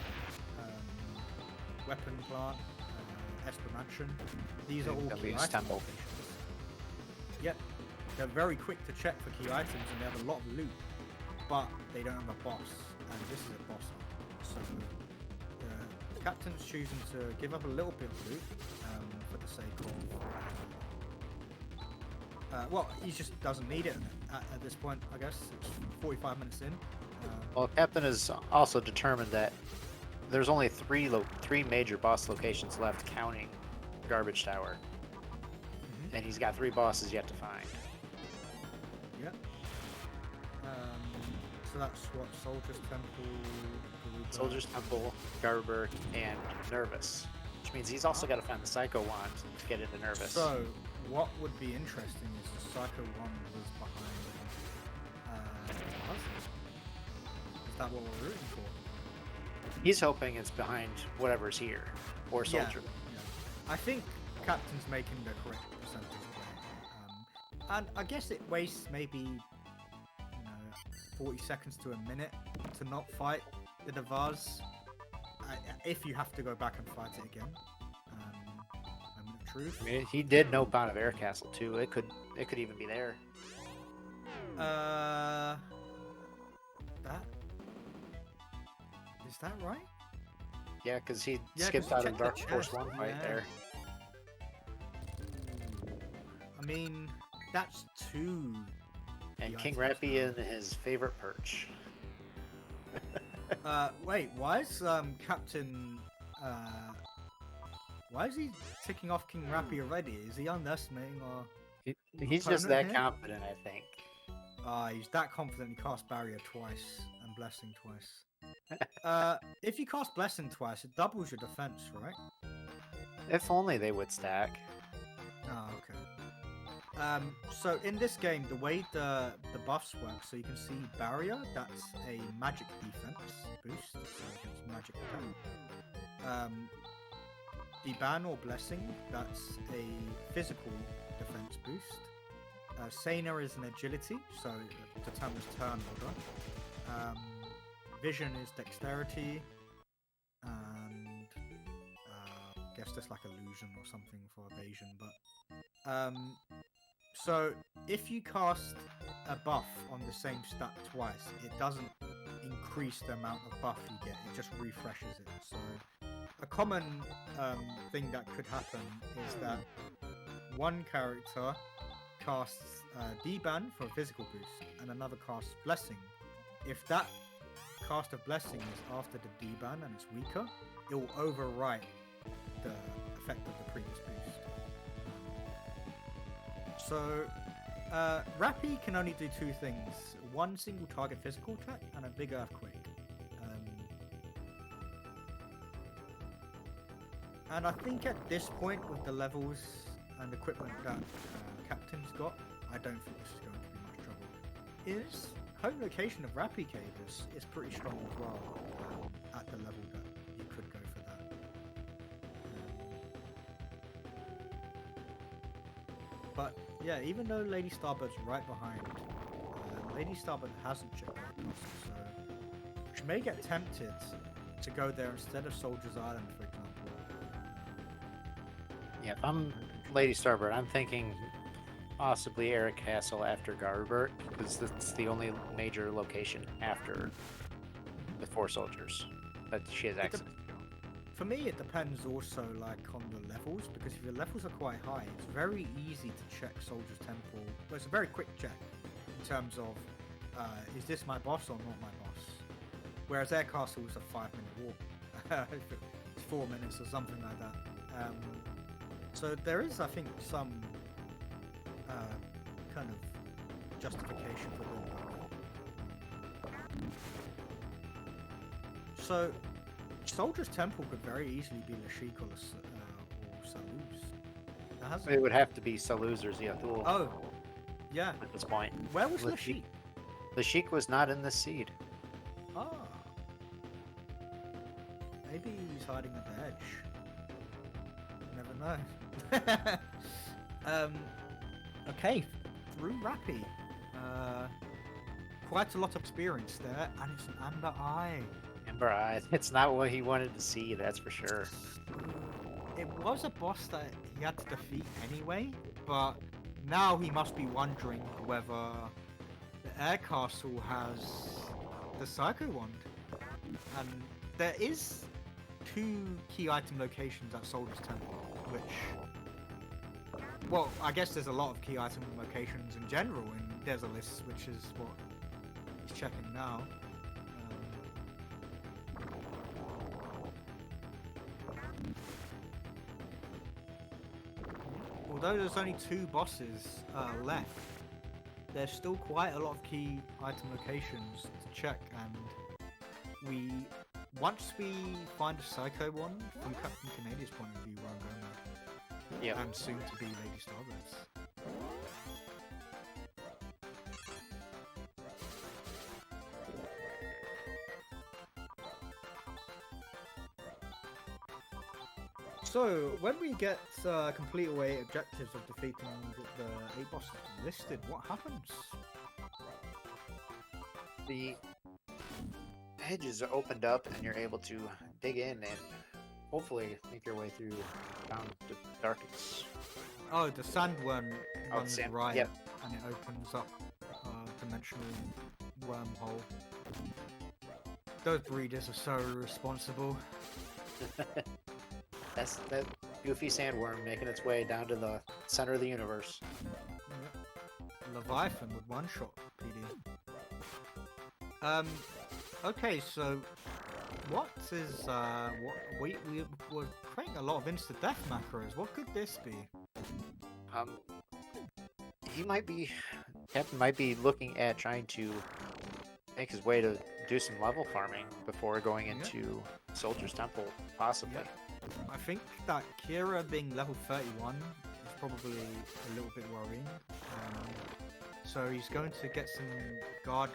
Weapon Plant, Esper Mansion. These are all key item Temple. locations. Yep, they're very quick to check for key items and they have a lot of loot, but they don't have a boss, and this is a boss hunt. So the captain's choosing to give up a little bit of loot for the sake of. Well, he just doesn't need it at this point, I guess. It's 45 minutes in. Well, Captain has also determined that there's only three major boss locations left, counting Garbage Tower, and he's got 3 bosses yet to find. Yep. So that's what Soldier's Temple, Garuba. Soldier's Temple, Garber, and Nervous, which means he's also got to find the Psycho Wand to get into Nervous. So what would be interesting is the Psycho Wand was behind. Is that what we're rooting for? He's hoping it's behind whatever's here, or Soldier. Yeah. I think Captain's making the correct percentage there. And I guess it wastes maybe 40 seconds to a minute to not fight the Devaz, if you have to go back and fight it again. Moment of truth. I mean, he did know Bound of Air Castle too. It could even be there. Is that right? Yeah, because he Yeah, skipped 'cause out of check Dark the Force chest, 1 right yeah. there. I mean, that's 2. And the King items Rappy now. in his favorite perch. Wait, why is Captain? Why is he ticking off King Rappy already? Is he underestimating or? He's just that opponent here? confident, I think. He's that confident he cast Barrier twice and Blessing twice. If you cast Blessing twice, it doubles your defense, right? If only they would stack. Oh, okay. So in this game, the way the buffs work, so you can see Barrier, that's a magic defense boost, so against magic attack. Deban or Blessing, that's a physical defense boost. Sana is an agility, so it determines turn order. Vision is dexterity, and I guess that's like illusion or something for evasion. But so if you cast a buff on the same stat twice, it doesn't increase the amount of buff you get; it just refreshes it. So a common thing that could happen is that one character casts Deban for a physical boost, and another casts Blessing. If that cast of Blessing is after the Deban and it's weaker, it will overwrite the effect of the previous boost. So, Rappy can only do 2 things: one single target physical attack and a big earthquake. And I think at this point, with the levels and equipment that Captain's got, I don't think this is going to be much trouble. His home location of Rappy Cave is pretty strong as well, at the level that you could go for that. But yeah, even though Lady Starbird's right behind, Lady Starbird hasn't checked out the castle, so she may get tempted to go there instead of Soldier's Island, for example. Yeah, if I'm Lady Starbird, I'm thinking possibly Eric Castle after Garbert, because that's the only major location after the 4 soldiers that she has access to. For me, it depends also like on the levels, because if your levels are quite high, it's very easy to check Soldier's Temple. Well, it's a very quick check in terms of is this my boss or not my boss? Whereas Air Castle is a 5-minute walk. It's 4 minutes or something like that. So there is, I think, some kind of justification for doing that. So, Soldier's Temple could very easily be Lashik or Saluz. That hasn't- It would have to be Saluz or Ziathul Oh, yeah. at this point. Where was Lashik. Lashik? Lashik was not in the seed. Ah. Maybe he's hiding at the edge. Never know. Okay, through Rappy. Quite a lot of experience there, and it's an Amber Eye. Amber Eye. It's not what he wanted to see, that's for sure. It was a boss that he had to defeat anyway, but now he must be wondering whether the Air Castle has the Psycho Wand. And there is 2 key item locations at Soldier's Temple, which... Well, I guess there's a lot of key item locations in general in Deserlis, which is what he's checking now. Although there's only 2 bosses left, there's still quite a lot of key item locations to check, and once we find a Psycho one, from CaptinCanadia's point of view, where I'm going with, Yeah. and soon to be LadyStarbi's. So, when we get complete away objectives of defeating the 8 bosses listed, what happens? The hedges are opened up and you're able to dig in and hopefully make your way through down the darkness. Oh, the sandworm runs sand- riot, yep. and it opens up a dimensional wormhole. Those breeders are so irresponsible. That's that goofy sandworm making its way down to the center of the universe. Yep. Leviathan would one-shot PD. Okay, so what is we're creating a lot of insta-death macros. What could this be? Captain might be looking at trying to make his way to do some level farming before going into Soldier's Temple, possibly. Yep. I think that Kira being level 31 is probably a little bit worrying. So he's going to get a guard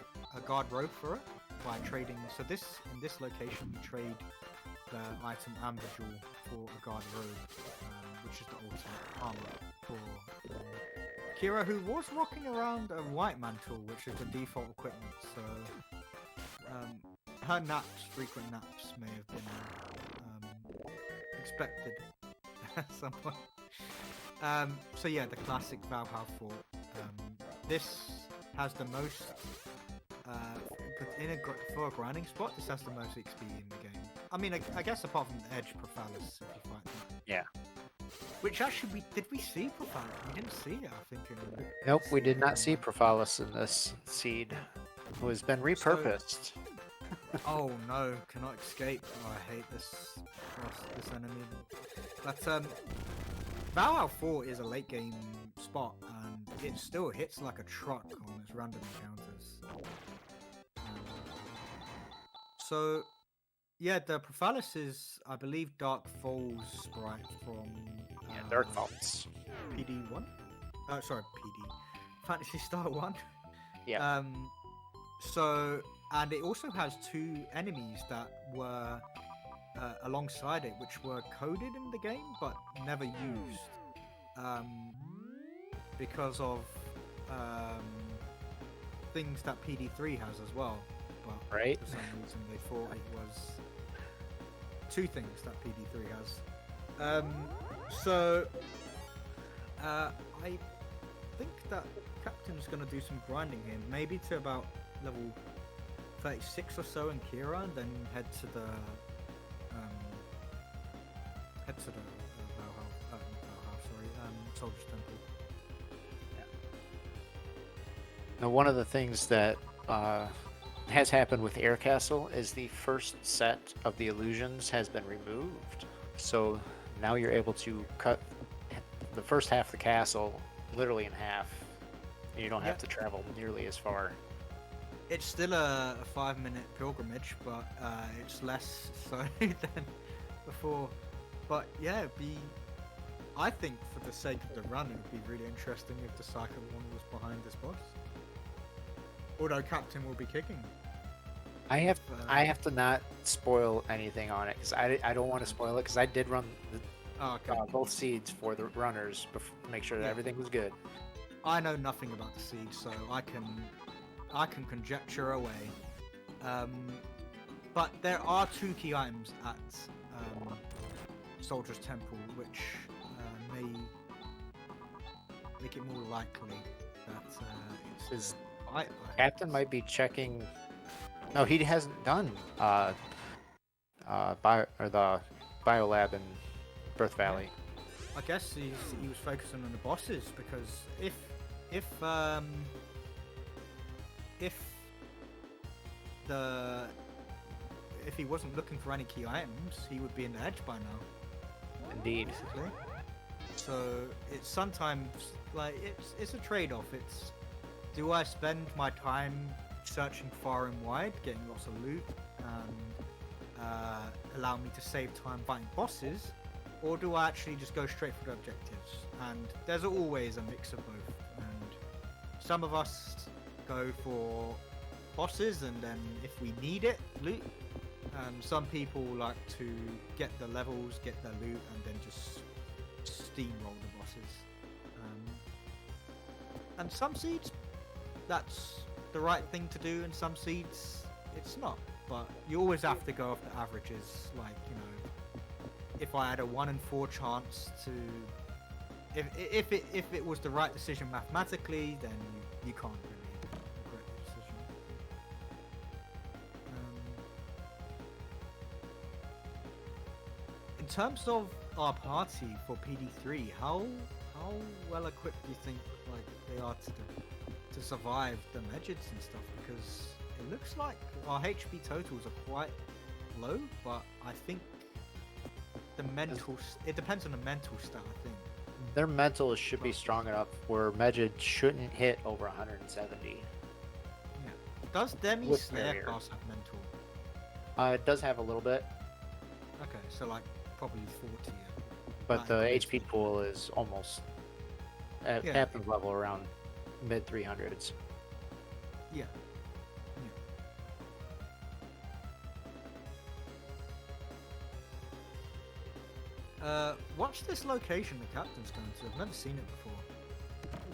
robe for it by trading. So in this location you trade the item Amber Jewel for a guard robe, which is the ultimate armor for Kira, who was rocking around a white mantle, which is the default equipment. So her frequent naps may have been expected at some point. So yeah, the classic Valhalla fort. This has the most for a grinding spot. This has the most XP in the game. I mean, I guess apart from the Edge Prophalis, if you fight that. Yeah. Which actually, did we see Prophalis? We didn't see it, I think. Nope, we did not see Prophalis in this seed, who has been repurposed. Oh no, cannot escape. Oh, I hate this enemy. But Valhalla 4 is a late game spot, and it still hits like a truck on its random encounters. So yeah, the Prophalis is, I believe, Dark Falls sprite from Dark Falls. PD1. Sorry, PD. Phantasy Star 1. Yeah. So, and it also has 2 enemies that were alongside it, which were coded in the game but never used because of things that PD3 has as well. But right. for some reason they thought it was 2 things that PD3 has. So I think that Captain's going to do some grinding here, maybe to about level 36 or so in Kira, and then head to the Soldier's Temple. Now, one of the things that has happened with Air Castle is the first set of the illusions has been removed. So now you're able to cut the first half of the castle literally in half You don't have to travel nearly as far. It's still a 5-minute pilgrimage, but it's less so than before. But yeah, I think for the sake of the run, it would be really interesting if the cycle one was behind this boss. Although Captain will be kicking. I have to not spoil anything on it because I don't want to spoil it because I did run both seeds for the runners to make sure that everything was good. I know nothing about the seed, so I can conjecture away. But there are 2 key items at Soldier's Temple, which may make it more likely that it's Captain might be checking. No, he hasn't done the biolab in Birth Valley. I guess he was focusing on the bosses because if he wasn't looking for any key items, he would be in the edge by now. Indeed. Basically. So it's sometimes like it's a trade-off. It's, do I spend my time searching far and wide, getting lots of loot, and allow me to save time fighting bosses, or do I actually just go straight for the objectives? And there's always a mix of both. And some of us go for bosses, and then if we need it, loot. And some people like to get the levels, get their loot, and then just steamroll the bosses. And some seeds, that's the right thing to do, and some seeds, it's not. But you always have to go off the averages. Like, you know, if I had a 1 in 4 chance to, if it was the right decision mathematically, then you can't really regret the decision. In terms of our party for PD3, how well equipped do you think like they are to survive the medgets and stuff? Because it looks like our HP totals are quite low, but I think the mental, it depends on the mental stat, I think. Their mental should be strong enough where Medjed shouldn't hit over 170. Yeah. Does Demi With Slayer barrier. class have mental? It does have a little bit, Okay, so like probably 40. but the Right. HP pool is almost at Yeah. Captain's level around mid 300s. Yeah. What's this location the Captain's going to? I've never seen it before.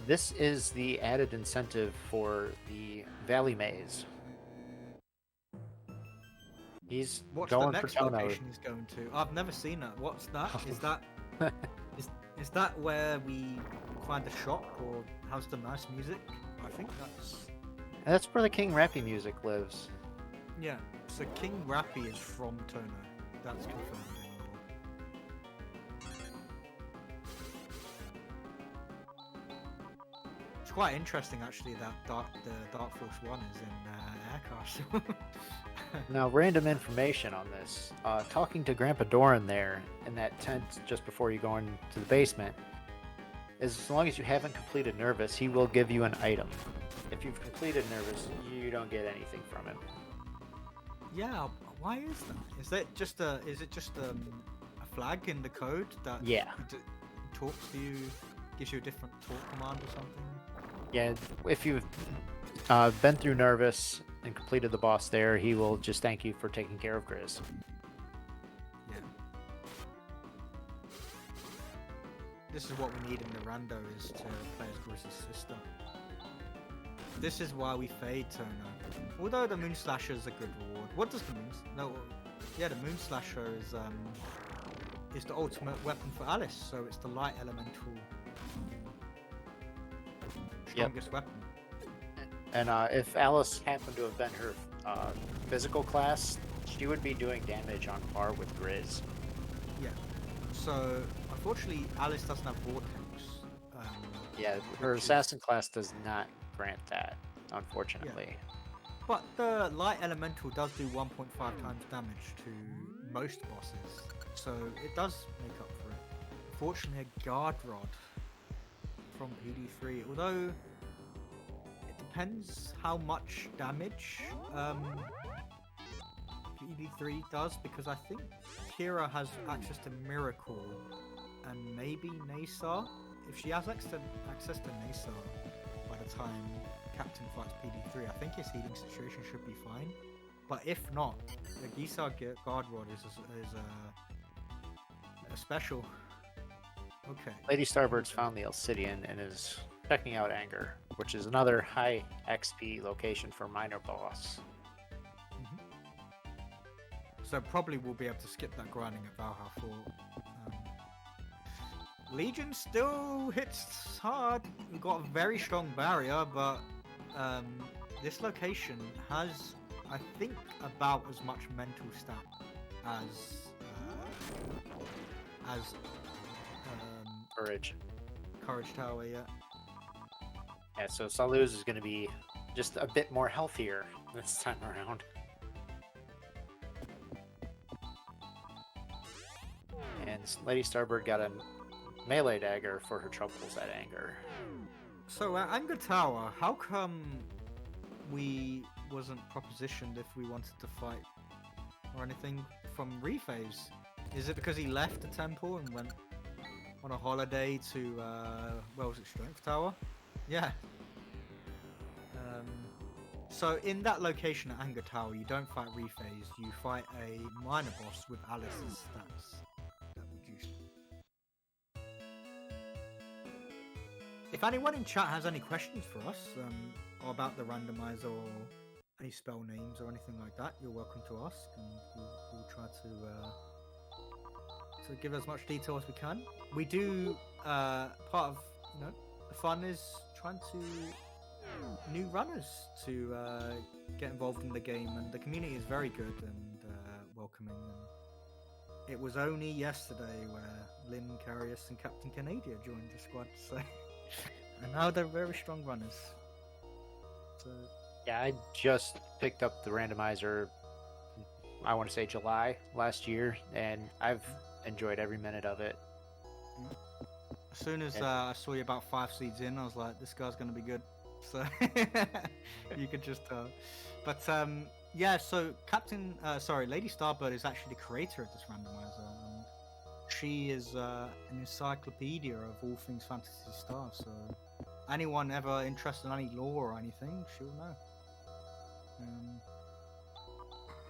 This is the added incentive for the Valley Maze. He's What's going the next for Tono. location he's going to? I've never seen that. What's that? Is that is that where we find the shop, or how's the nice music? I think That's where the King Rappy music lives. yeah. So King Rappy is from Tono. That's confirmed. It's quite interesting actually that the Dark Force 1 is in Air Castle. Now, random information on this. Talking to Grandpa Doran there in that tent just before you go into the basement, as long as you haven't completed Nervous, he will give you an item. If you've completed Nervous, you don't get anything from him. Yeah, why is that? Is it just a flag in the code that Yeah. talks to you, gives you a different talk command or something? Yeah, if you've been through Nervous and completed the boss there, he will just thank you for taking care of Grizz. Yeah. This is what we need in the rando, is to play as Grizz's sister. This is why we fade Tono. Although the Moon Slasher is a good reward. What does the Moon... No, yeah, the Moon Slasher is the ultimate weapon for Alice, so it's the light elemental strongest weapon. And if Alice happened to have been her physical class, she would be doing damage on par with Grizz. Yeah. So, unfortunately, Alice doesn't have Vortex. Yeah, her which is- assassin class does not grant that, unfortunately. But the light elemental does do 1.5 times damage to most bosses, so it does make up for it. Fortunately, a guard rod from PD3, although depends how much damage PD3 does, because I think Kira has access to Miracle and maybe Nasar. If she has access to Nasar by the time Captain fights PD3, I think his healing situation should be fine. But if not, the Gisar Guard Rod is a special. Okay. Lady Starbird's found the Alcidian and is checking out Anger, which is another high XP location for minor boss. So probably we'll be able to skip that grinding at Valhalla 4. Legion still hits hard. We've got a very strong barrier, but this location has, I think, about as much mental stat as Courage Tower, yeah. Yeah, so Saluz is going to be just a bit more healthier this time around. And Lady Starbird got a melee dagger for her troubles at Anger. So at Anger Tower, how come we wasn't propositioned if we wanted to fight or anything from Rephase? Is it because he left the temple and went on a holiday to, where was it, Strength Tower? Yeah. So in that location at Anger Tower, you don't fight Rephase, you fight a minor boss with Alice's stats that reduce. If anyone in chat has any questions for us, or about the randomizer or any spell names or anything like that, you're welcome to ask, and we'll try to give as much detail as we can. We do part of the fun is trying to new runners to get involved in the game, and the community is very good and welcoming. And it was only yesterday where Lynn Carius and CaptinCanadia joined the squad, so and now they're very strong runners. So yeah, I just picked up the randomizer, I want to say July last year, and I've enjoyed every minute of it. As soon as I saw you about 5 seeds in, I was like, this guy's going to be good. So you could just tell. But yeah, so Lady Starbird is actually the creator of this randomizer, and she is an encyclopedia of all things Phantasy Star. So anyone ever interested in any lore or anything, she'll know.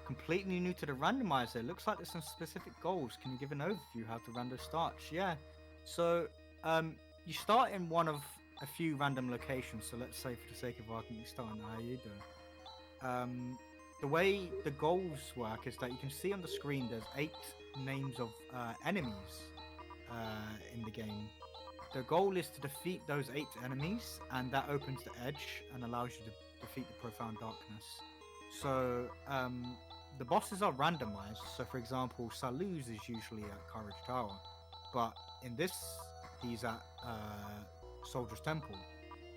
Completely new to the randomizer. It looks like there's some specific goals. Can you give an overview how the rando starts? Yeah. So you start in one of a few random locations. So let's say, for the sake of argument, you start in Ayuda. The way the goals work is that you can see on the screen there's 8 names of enemies in the game. The goal is to defeat those 8 enemies, and that opens the edge and allows you to defeat the profound darkness. So the bosses are randomized. So for example, Saluz is usually at Courage Tower, but in this he's at Soldier's Temple.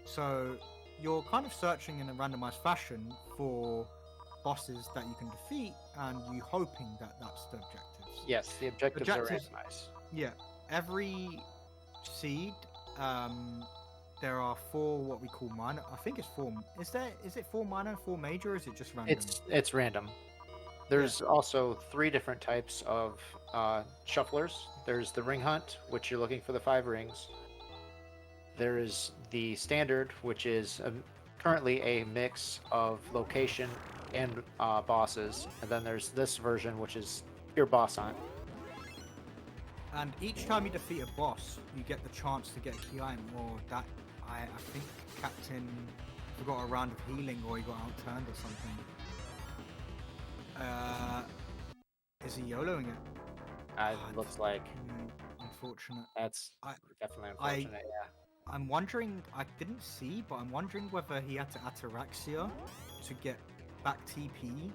So you're kind of searching in a randomized fashion for bosses that you can defeat, and you hoping that that's the objectives. Yes, the objectives are randomized. Yeah, every seed, there are 4 what we call minor. I think it's 4. Is it 4 minor and 4 major, or is it just random? It's random. There's also 3 different types of shufflers. There's the ring hunt, which you're looking for the 5 rings. There is the standard, which is currently a mix of location and bosses. And then there's this version, which is pure boss hunt. And each time you defeat a boss, you get the chance to get a key item, or that I think Captain forgot a round of healing, or he got outturned or something. Is he YOLOing it? Looks like. Unfortunate. That's definitely unfortunate, yeah. I'm wondering, I didn't see, but I'm wondering whether he had to Ataraxia to get back TP,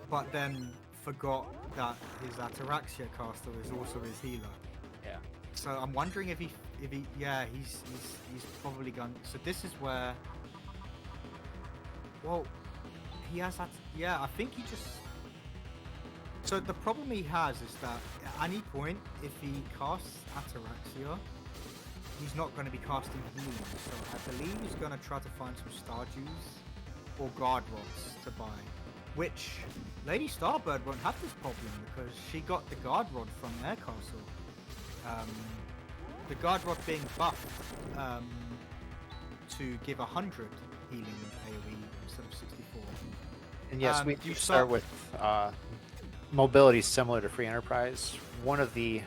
but then forgot that his Ataraxia caster is also his healer. Yeah. So I'm wondering if he he's probably gone. So this is where, well, he has that. Yeah, I think he just. So the problem he has is that at any point, if he casts Ataraxia, he's not going to be casting healing, so I believe he's going to try to find some Stardews or Guard Rods to buy. Which Lady Starbird won't have this problem because she got the Guard Rod from Air Castle. The Guard Rod being buffed to give 100 healing AoE instead of 64. And yes, we you do saw- start with mobility similar to Free Enterprise. One of the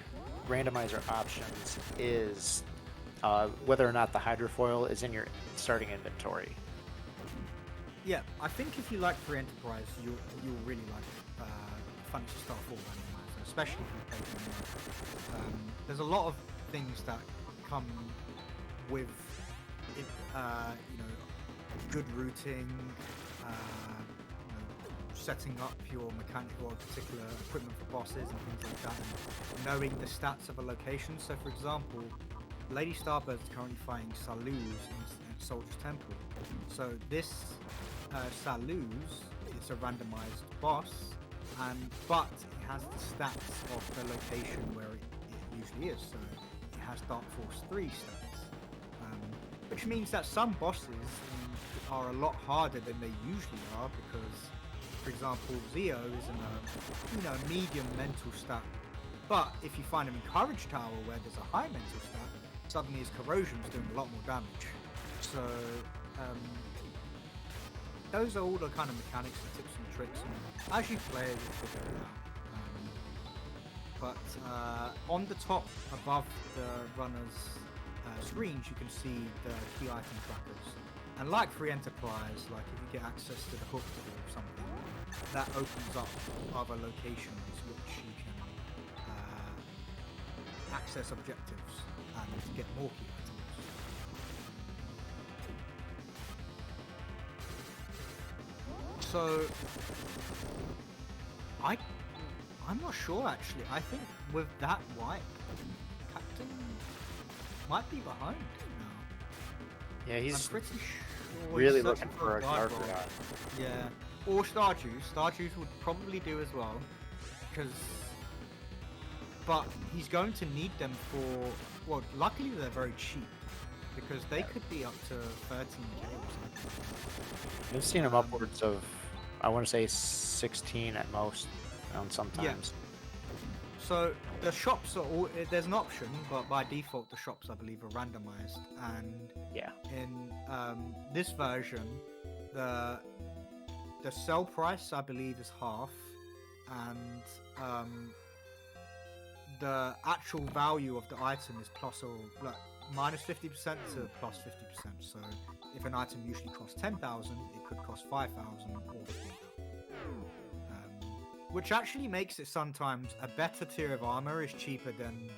randomizer options is whether or not the hydrofoil is in your starting inventory. Yeah, I think if you like Free Enterprise, you'll really like Phantasy Star 4 Randomizer, especially if you play it. There's a lot of things that come with it, good routing, setting up your mechanical or particular equipment for bosses and things like that, and knowing the stats of a location. So, for example, Lady Starbird is currently fighting Saluz in Soldier's Temple. So this Saluz is a randomized boss, but it has the stats of the location where it usually is. So it has Dark Force 3 stats, which means that some bosses are a lot harder than they usually are because, for example, Zeo is in a medium mental stat, but if you find him in Courage Tower where there's a high mental stat, suddenly his corrosion is doing a lot more damage. So those are all the kind of mechanics and tips and tricks, and as you play you'll figure it out. But on the top above the runner's screens you can see the key item trackers, and like Free Enterprise, like if you get access to the hook or something, that opens up other locations which you can access objectives and get more key items. So I'm not sure actually. I think with that wipe, Captain might be behind now. Yeah, I'm he's pretty sure really he's looking searching for a guard guard rod. rod. Yeah, or Stardews. Stardews would probably do as well, but he's going to need them for. Well, luckily they're very cheap because they could be up to 13k or something. I've seen him upwards of, I want to say 16 at most, sometimes. So the shops are all. There's an option, but by default the shops I believe are randomized, and Yeah. in this version, the sell price I believe is half, and the actual value of the item is plus or like minus 50% to plus 50%. So if an item usually costs 10,000, it could cost 5,000 or 15,000. Which actually makes it sometimes a better tier of armor is cheaper than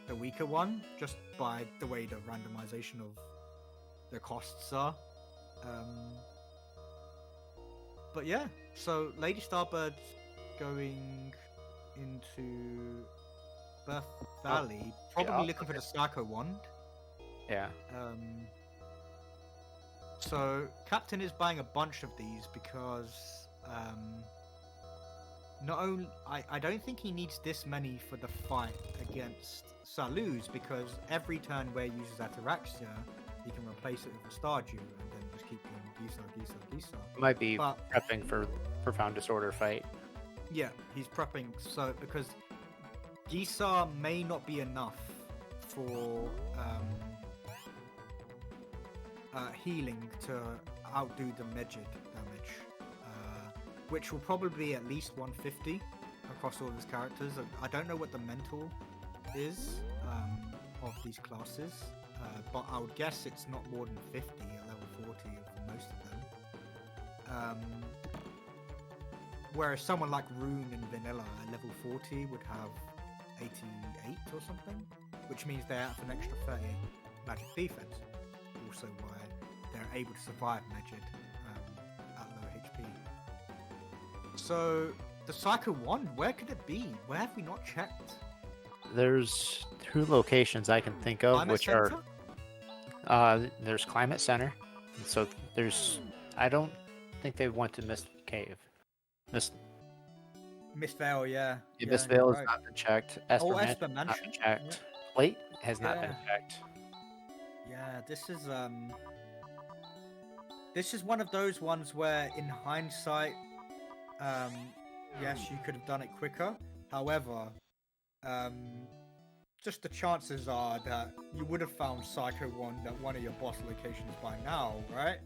the weaker one, just by the way the randomization of the costs are. But yeah, so Lady Starbird's going into Birth Valley, probably looking for the Psycho Wand. Yeah. So Captain is buying a bunch of these because not only I don't think he needs this many for the fight against Saluz, because every turn where he uses Ataraxia, he can replace it with a Stardew and then just keep going Gisa. Might be But prepping for Profound Disorder fight. yeah, he's prepping so because Gisa may not be enough for healing to outdo the Megid damage, which will probably be at least 150 across all of his characters. I don't know what the mental is of these classes, but I would guess it's not more than 50 at level 40 for most of them. Whereas someone like Rune and Vanilla at level 40 would have 88 or something, which means they're at an extra 38 magic defense. Also why they're able to survive Megid at low HP. So the Psycho Wand, where could it be? Where have we not checked? There's 2 locations I can think of, Climate which Center? are there's Climate Center. And so there's, I don't think they went to Mist Cave. Mist Vale, yeah. Mist you're Vale right. has not been checked. Oh, Esper Esper Mansion has not Mansion, been checked. Plate has not been Yeah. checked. Yeah, this is one of those ones where, in hindsight, yes, you could have done it quicker. However, just the chances are that you would have found Psycho 1 at one of your boss locations by now, right?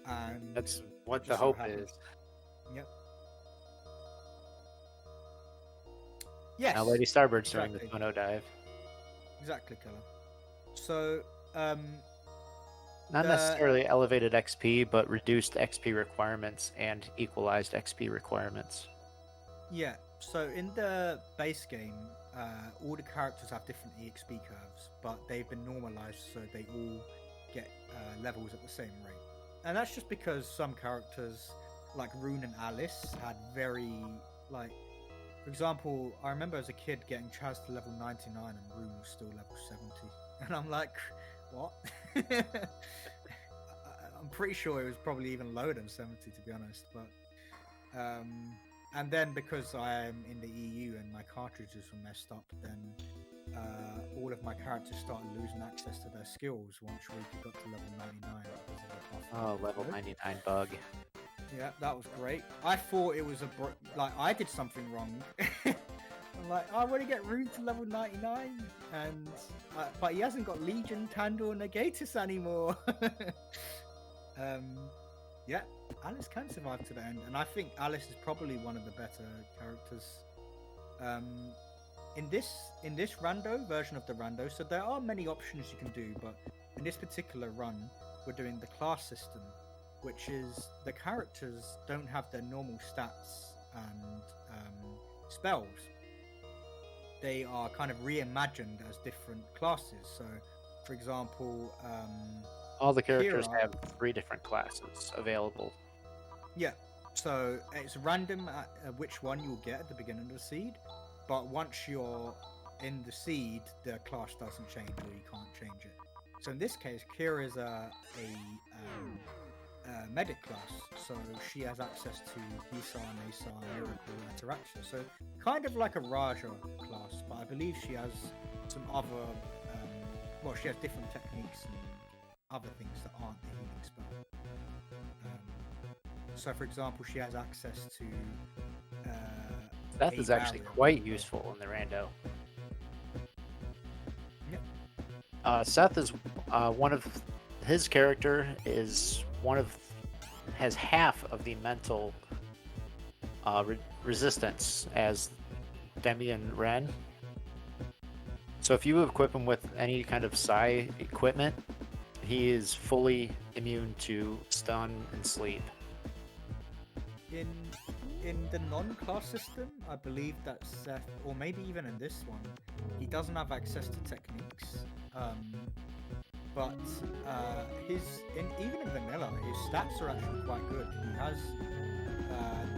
And That's what the just so hope happens. is. Yep. Yes. Now, Lady Starbird's doing the exactly. Tono dive. Exactly, Killer. So, Not the necessarily elevated XP, but reduced XP requirements and equalized XP requirements. yeah. So in the base game, all the characters have different EXP curves, but they've been normalized so they all get levels at the same rate. And that's just because some characters, like Rune and Alice, had very like. For example, I remember as a kid getting Chaz to level 99 and Rune was still level 70. And I'm like, what? I'm pretty sure it was probably even lower than 70, to be honest. But and then because I'm in the EU and my cartridges were messed up, then all of my characters started losing access to their skills once Riki got to level 99. Because of the buff. Oh, level 99 bug. Yeah, that was great. I thought it was like I did something wrong. I'm like, I want to get Rune to level 99, and but he hasn't got Legion, Tandor, and Negatus anymore. Yeah, Alice can survive to the end, and I think Alice is probably one of the better characters. In this rando version of the rando, so there are many options you can do, but in this particular run, we're doing the class system, which is the characters don't have their normal stats and spells. They are kind of reimagined as different classes. So, for example, All the characters Kira- have 3 different classes available. yeah. So it's random which one you'll get at the beginning of the seed, but once you're in the seed, the class doesn't change or you can't change it. So in this case, Kira is a medic class, so she has access to Hisar, Nasar, Miracle, and Ataraxia. So kind of like a Raja class, but I believe she has some other, well, she has different techniques and other things that aren't the healing spell. So for example, she has access to Seth a is actually barrier. quite useful in the rando. Yep. Seth is one of his character is has half of the mental resistance as Demi and Ren. So if you equip him with any kind of psi equipment, he is fully immune to stun and sleep. In the non-class system, I believe that Seth, or maybe even in this one, he doesn't have access to techniques. But even in vanilla, his stats are actually quite good. He has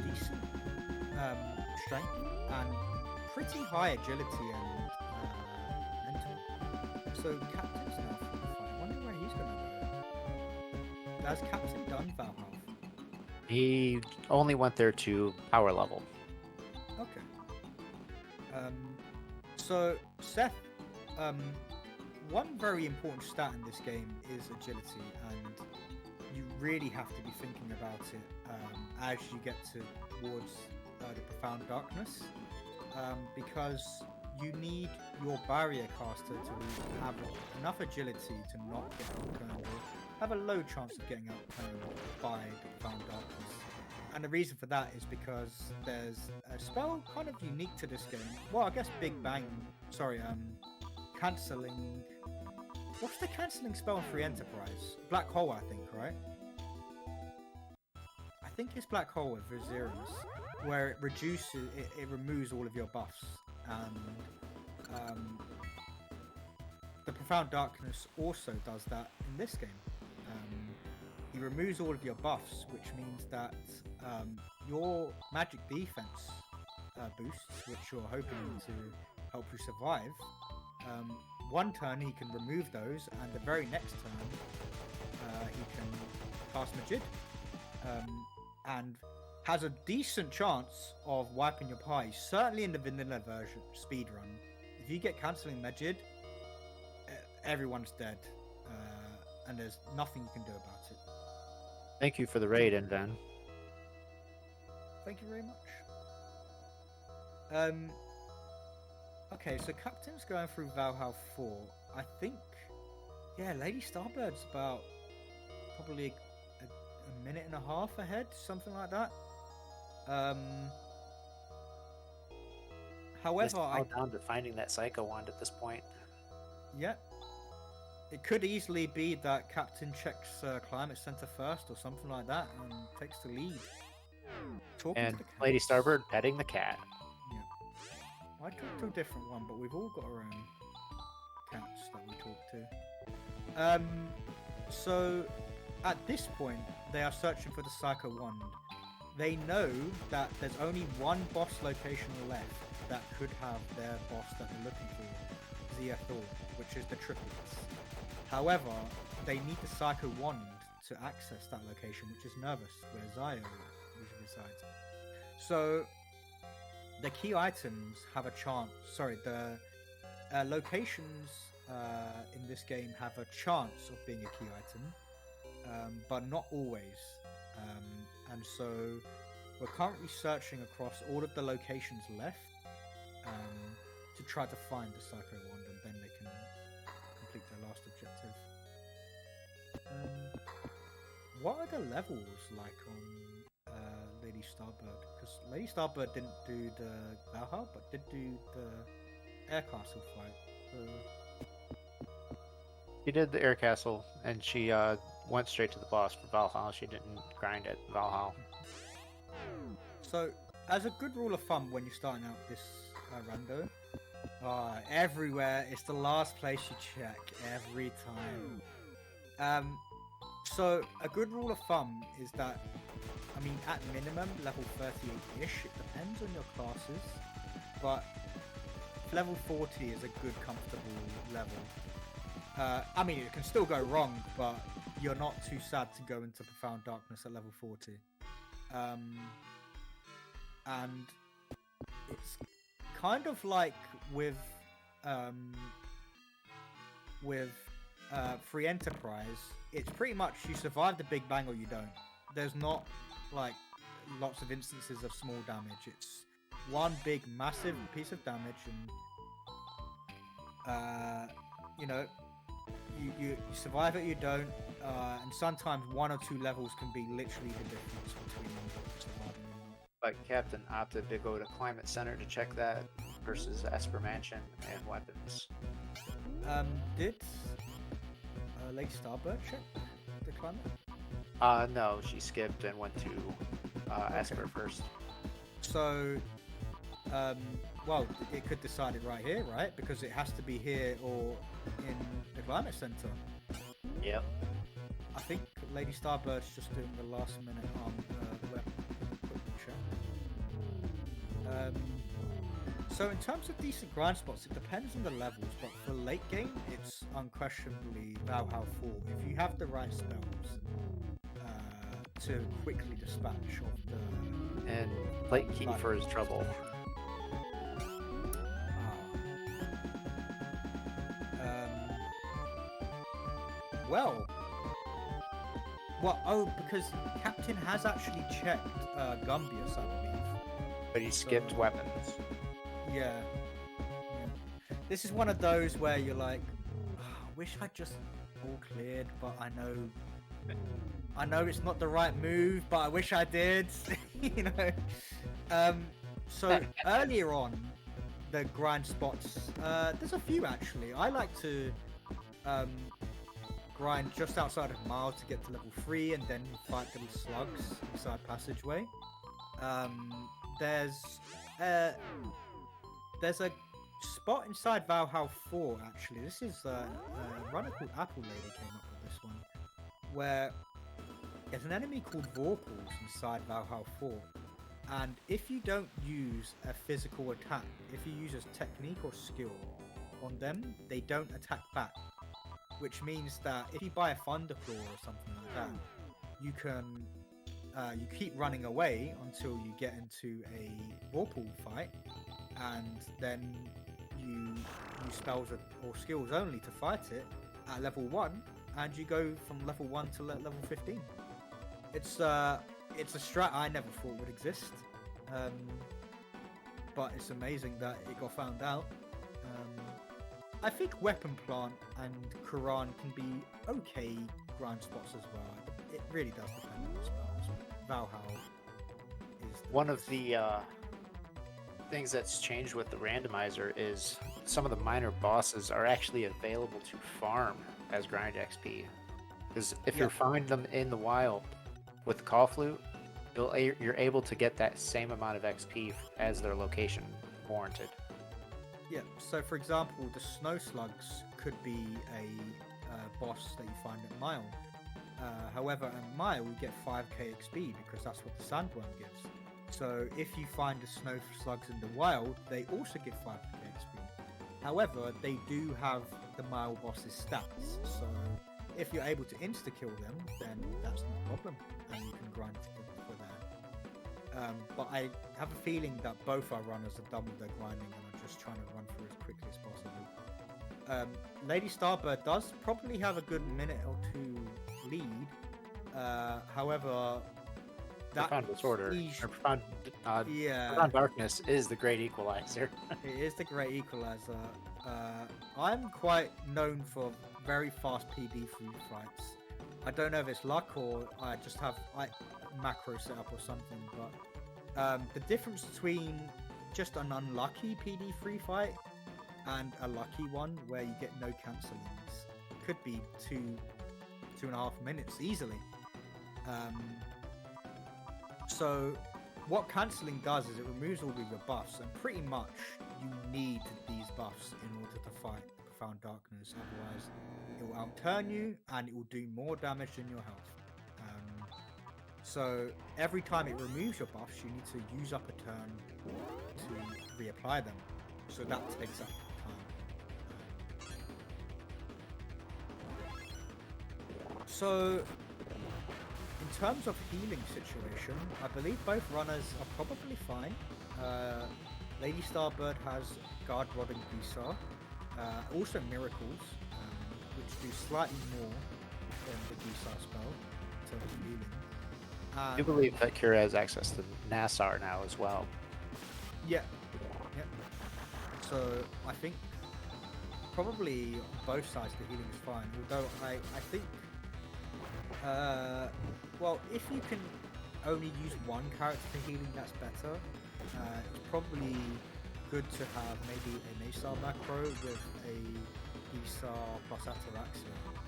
decent strength and pretty high agility and mental. So Captain's now 45. I wonder where he's going to go. Has Captain done Valhalla? He only went there to power level. Okay. So Seth, one very important stat in this game is agility, and you really have to be thinking about it as you get towards the profound darkness, because you need your barrier caster to have enough agility to not get outturned or have a low chance of getting outturned by the profound darkness. And the reason for that is because there's a spell kind of unique to this game. Well, I guess Big Bang. Sorry, cancelling. What's the cancelling spell in Free Enterprise? Black Hole, I think, right? I think it's Black Hole with Viserys, where it reduces, it removes all of your buffs, and the Profound Darkness also does that in this game. He removes all of your buffs, which means that your magic defense boosts, which you're hoping to help you survive, one turn he can remove those, and the very next turn he can cast Majid, and has a decent chance of wiping your pie. Certainly in the vanilla version speedrun, if you get cancelling Majid, everyone's dead. and there's nothing you can do about it. Thank you for the raid, Inven. Thank you very much. Okay, so Captain's going through Valhalla 4. I think, yeah, Lady Starbird's about probably a minute and a half ahead, something like that. However, all down to finding that Psycho Wand at this point. Yeah. It could easily be that Captain checks Climate Center first or something like that and takes the lead. Talking And to the Lady cats. Starbird petting the cat. Yeah. I talked to a different one, but we've all got our own cats that we talk to. So at this point, they are searching for the Psycho Wand. They know that there's only one boss location left that could have their boss that they're looking for, Ziathor, which is the triplets. However, they need the Psycho Wand to access that location, which is Nervous, where Zio usually resides. So, the key items have a chance. Sorry, the locations in this game have a chance of being a key item, but not always. And so, we're currently searching across all of the locations left to try to find the Psycho Wand, and then they can complete their last objective. What are the levels like on Lady Starbird? Because Lady Starbird didn't do the Valhalla, but did do the Air Castle fight. She did the Air Castle, and she went straight to the boss for Valhalla. She didn't grind at Valhalla. So, as a good rule of thumb, when you're starting out this rando, everywhere it's the last place you check every time. So a good rule of thumb is that, I mean, at minimum level 38-ish. It depends on your classes, but level 40 is a good, comfortable level. I mean, it can still go wrong, but you're not too sad to go into Profound Darkness at level 40. And it's kind of like with Free Enterprise. It's pretty much you survive the Big Bang or you don't. There's not like lots of instances of small damage. It's one big massive piece of damage, and you survive it, you don't, and sometimes one or two levels can be literally the difference between surviving and not. But Captain opted to go to Climate Center to check that versus Esper Mansion and weapons. Did Lady Starbird check the climate? No, she skipped and went to Esper first. So, well, it could decide it right here, right? Because it has to be here or in the Climate Center. Yep. I think Lady Starbird's just doing the last minute on weapon check. So in terms of decent grind spots, it depends on the levels, but for late game, it's unquestionably Valhalla 4. If you have the right spells to quickly dispatch of the... And late Kiefer is trouble. Because Captain has actually checked Gumbius, I believe. But he skipped weapons. Yeah. This is one of those where you're like, I wish I'd just all cleared, but I know it's not the right move, but I wish I did. So earlier on, the grind spots, there's a few actually. I like to grind just outside of Miles to get to level 3 and then fight little slugs inside passageway. There's a spot inside Valhalla 4 actually. This is a runner called Apple Lady came up with this one, where there's an enemy called Vorpals inside Valhalla 4, and if you don't use a physical attack, if you use a technique or skill on them, they don't attack back, which means that if you buy a Thunderclaw or something like that, you can you keep running away until you get into a Vorpal fight, and then you use spells or skills only to fight it at level 1, and you go from level 1 to level 15. It's a strat I never thought would exist, but it's amazing that it got found out. I think Weapon Plant and Quran can be okay grind spots as well. It really does depend on the spells. Valhalla is One of the things that's changed with the randomizer is some of the minor bosses are actually available to farm as grind XP. Because if you find them in the wild with the call flute, you're able to get that same amount of XP as their location warranted. Yeah, so for example, the snow slugs could be a boss that you find at Mile. However, at Mile, you get 5k XP because that's what the sandworm gives. So if you find the snow slugs in the wild, they also get 5k XP. However, they do have the Mile boss's stats. So if you're able to insta-kill them, then that's no problem, and you can grind for that. But I have a feeling that both our runners are done with their grinding and are just trying to run through as quickly as possible. LadyStarbi does probably have a good minute or two lead. However, that Profound Disorder, or Profound Darkness is the great equalizer. It is the great equalizer. I'm quite known for very fast PB free fights. I don't know if it's luck or I just have macro setup or something, but the difference between just an unlucky PD free fight and a lucky one where you get no cancellings could be 2.5 minutes easily. So what cancelling does is it removes all of your buffs, and pretty much you need these buffs in order to fight Profound Darkness, otherwise it will outturn you and it will do more damage than your health. So every time it removes your buffs, you need to use up a turn to reapply them. So that takes up time. So in terms of healing situation, I believe both runners are probably fine. LadyStarbi has Guard Rod and Gusar, also Miracles, which do slightly more than the Gusar spell in terms of healing. I do believe that Kira has access to Nassar now as well. Yeah. So I think probably on both sides the healing is fine. Although I think, well, if you can only use one character for healing, that's better. It's probably good to have maybe a Nassar macro with a Isar plus Ataraxia macro.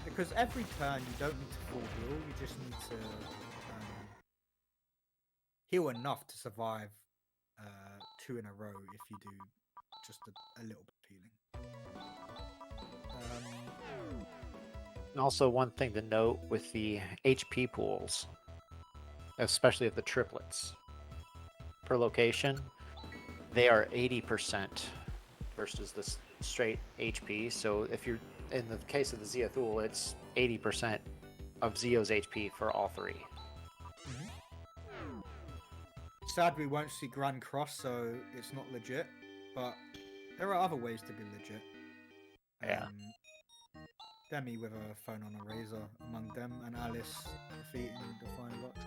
Because every turn you don't need to full heal, you just need to heal enough to survive 2 in a row if you do just a little bit of healing. And also, one thing to note with the HP pools, especially of the triplets per location, they are 80% versus the straight HP. So if you're in the case of the Ziathul, it's 80% of Zio's HP for all three. Sad we won't see Grand Cross, so it's not legit, but there are other ways to be legit. Yeah. Demi with a phone on a razor among them, and Alice defeating the final Doctor.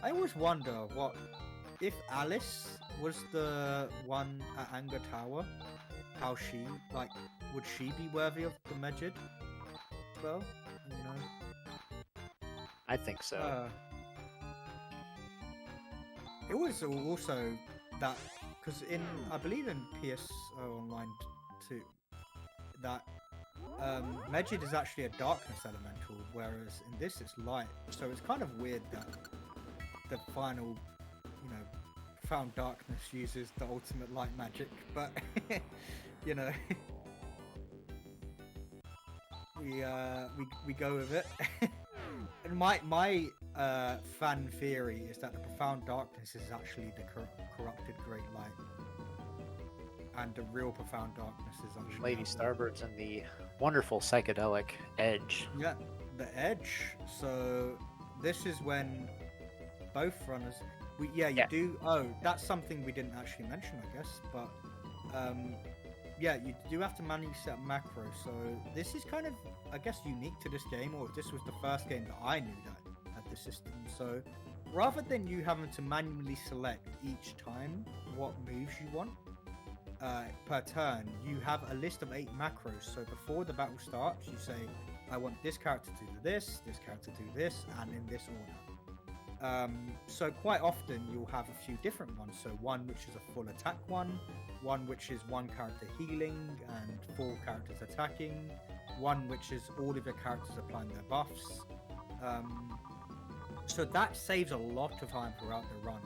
I always wonder what if Alice was the one at Anger Tower, how she, like, would she be worthy of the Medjid spell? You know? I think so. It was also that, because I believe in PSO Online 2, that Medjid is actually a darkness elemental, whereas in this it's light. So it's kind of weird that the final, Profound Darkness uses the ultimate light magic, but you know, we go with it. And my fan theory is that the Profound Darkness is actually the corrupted Great Light, and the real Profound Darkness is actually LadyStarbi's and the wonderful psychedelic Edge. Yeah, the Edge. So this is when both runners. You do. Oh, that's something we didn't actually mention, I guess. But yeah, you do have to manually set macros. So this is kind of, I guess, unique to this game, or this was the first game that I knew that had the system. So rather than you having to manually select each time what moves you want per turn, you have a list of 8 macros. So before the battle starts, you say, I want this character to do this character to do this, and in this order. So quite often you'll have a few different ones. So one which is a full attack one which is one character healing and 4 characters attacking, one which is all of your characters applying their buffs. So that saves a lot of time throughout the run.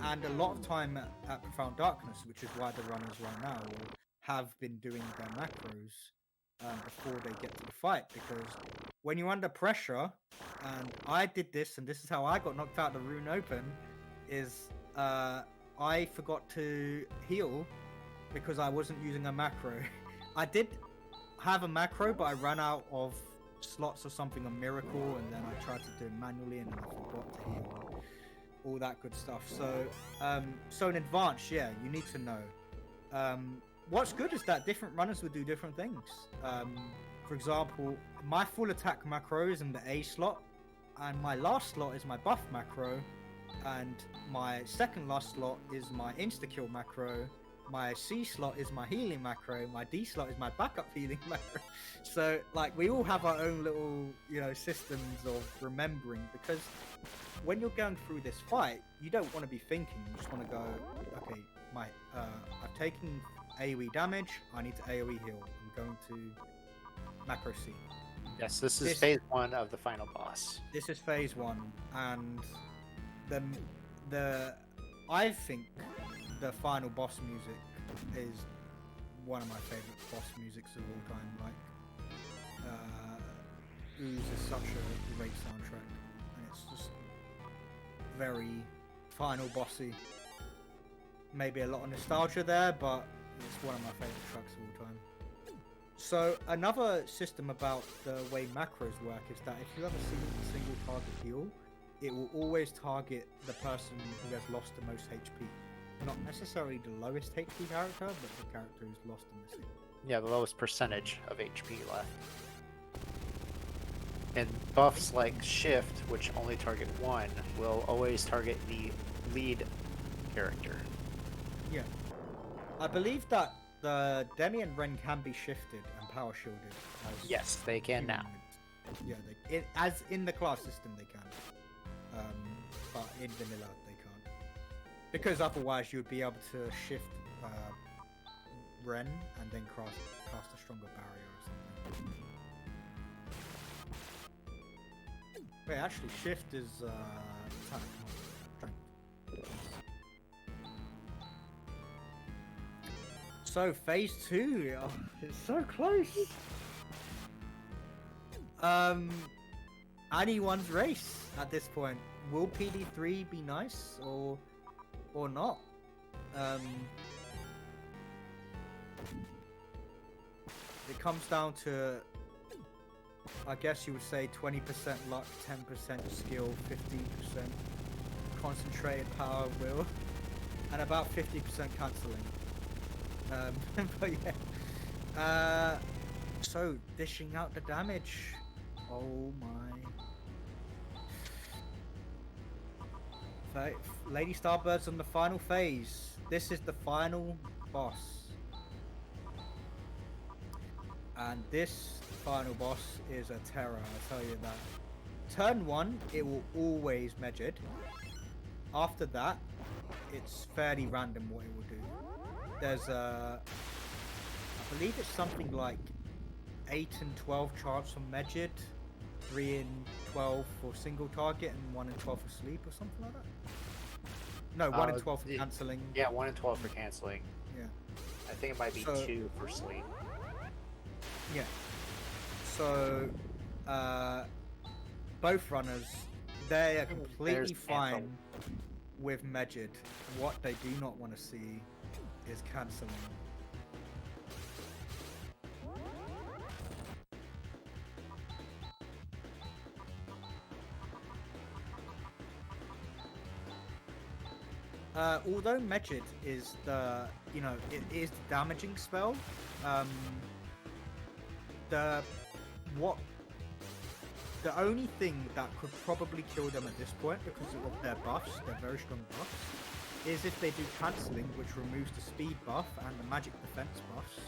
And a lot of time at Profound Darkness, which is why the runners right now have been doing their macros before they get to the fight, because when you're under pressure, and I did this, and this is how I got knocked out of the Rune Open, is I forgot to heal because I wasn't using a macro. I did have a macro, but I ran out of slots or something, a miracle, and then I tried to do it manually, and then I forgot to heal. All that good stuff. So, so in advance, yeah, you need to know. What's good is that different runners will do different things. For example, my full attack macro is in the A slot, and my last slot is my buff macro, and my second last slot is my insta-kill macro, my C slot is my healing macro, my D slot is my backup healing macro. So, like, we all have our own little, you know, systems of remembering, because when you're going through this fight, you don't want to be thinking, you just want to go, okay, I've taken AoE damage, I need to AoE heal, I'm going to macro C. Yes, this is phase 1 of the final boss. This is phase 1, and I think the final boss music is one of my favorite boss musics of all time. Like, Ooze is such a great soundtrack, and it's just very final bossy. Maybe a lot of nostalgia there, but it's one of my favorite tracks of all time. So another system about the way macros work is that if you have a single target heal, it will always target the person who has lost the most HP. Not necessarily the lowest HP character, but the character who's lost the most HP. Yeah, the lowest percentage of HP left. And buffs like Shift, which only target one, will always target the lead character. Yeah. I believe that the Demi and Ren can be shifted and power shielded. Yes, they can now. Yeah, as in the class system they can. But in vanilla they can't. Because otherwise you would be able to shift Ren and then cast a stronger barrier or something. Wait, actually shift is attack, not strength. So phase 2, oh, it's so close. Anyone's race at this point. Will PD3 be nice or not? It comes down to, I guess you would say 20% luck, 10% skill, 15% concentrated power of will, and about 50% cancelling. But yeah. So dishing out the damage. Oh my. Lady Starbird's on the final phase. This is the final boss. And this final boss is a terror, I'll tell you that. Turn 1, it will always Megid. After that, it's fairly random what it will do. There's I believe it's something like 8 and 12 charge from Megid, 3 and 12 for single target, and 1 and 12 for sleep or something like that. No, 1 and 12 for cancelling. Yeah, 1 and 12 for cancelling. Yeah. I think it might be 2 for sleep. Yeah. So, both runners, they are completely fine with Megid. What they do not want to see is cancelling. Although Megid is the, it is the damaging spell. The only thing that could probably kill them at this point, because of their buffs, their very strong buffs, is if they do cancelling, which removes the speed buff and the magic defense buffs,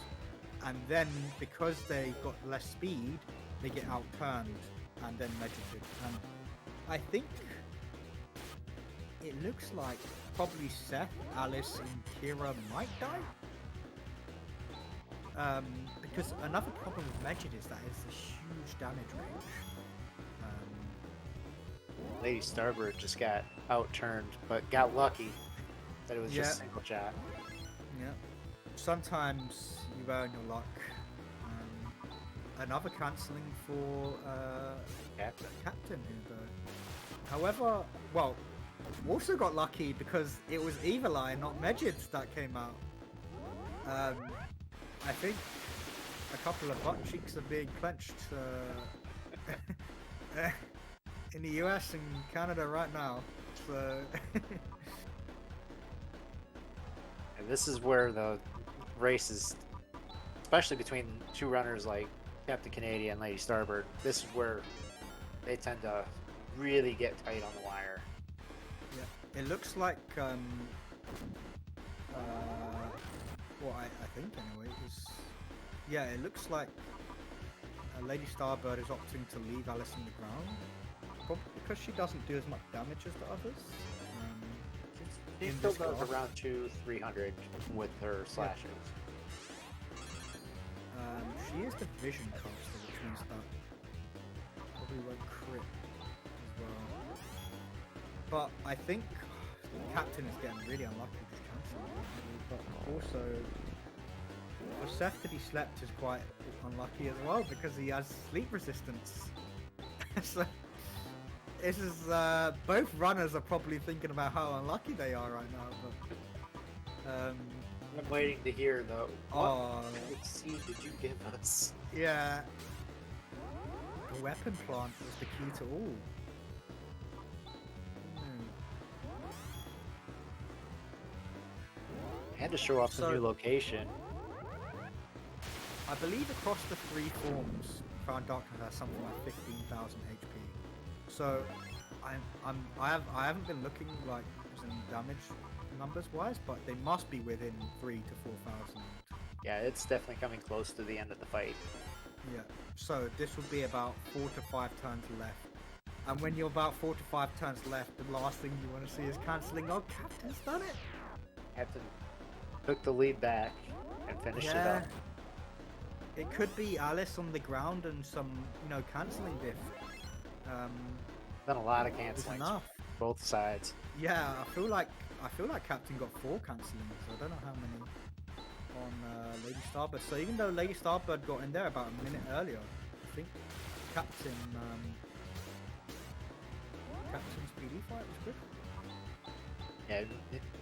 and then because they got less speed, they get outturned and then Megid. And I think it looks like probably Seth, Alice, and Kira might die. Because another problem with Megid is that it's a huge damage range. LadyStarbi just got outturned, but got lucky that it was just a single shot. Yeah. Sometimes you earn your luck. Another cancelling for Captain here, though. However, also got lucky because it was Evil Eye, not Megid, that came out. I think a couple of butt cheeks are being clenched in the US and Canada right now. So And this is where the race is, especially between two runners like CaptinCanadia and LadyStarbi, this is where they tend to really get tight on the wire. Yeah, it looks like I think anyway is, it looks like LadyStarbi is opting to leave Alice in the ground, probably because she doesn't do as much damage as the others. She still does around 200-300 with her slashes. She is the vision caster, which means that probably won't crit as well. But I think Captain is getting really unlucky with this cancel. But also, for Seth to be slept is quite unlucky as well because he has sleep resistance. So this is both runners are probably thinking about how unlucky they are right now. But I'm waiting to hear though. What seed did you give us? Yeah, the weapon plant was the key to all. Had to show off the new location. I believe across the three forms, Crown Darkness has something like 15,000 HP. So I haven't been looking like in damage numbers wise, but they must be within 3,000 to 4,000. Yeah, it's definitely coming close to the end of the fight. Yeah. So this will be about 4 to 5 turns left. And when you're about 4 to 5 turns left, the last thing you want to see is cancelling. Oh, Captain's done it! Captain took the lead back and finished it up. It could be Alice on the ground and some, cancelling diff. Done a lot of cancelling. Both sides. Yeah, I feel like Captain got 4 cancellings. I don't know how many on LadyStarbi. So even though LadyStarbi got in there about a minute earlier, I think Captain's PD fight was good. Yeah,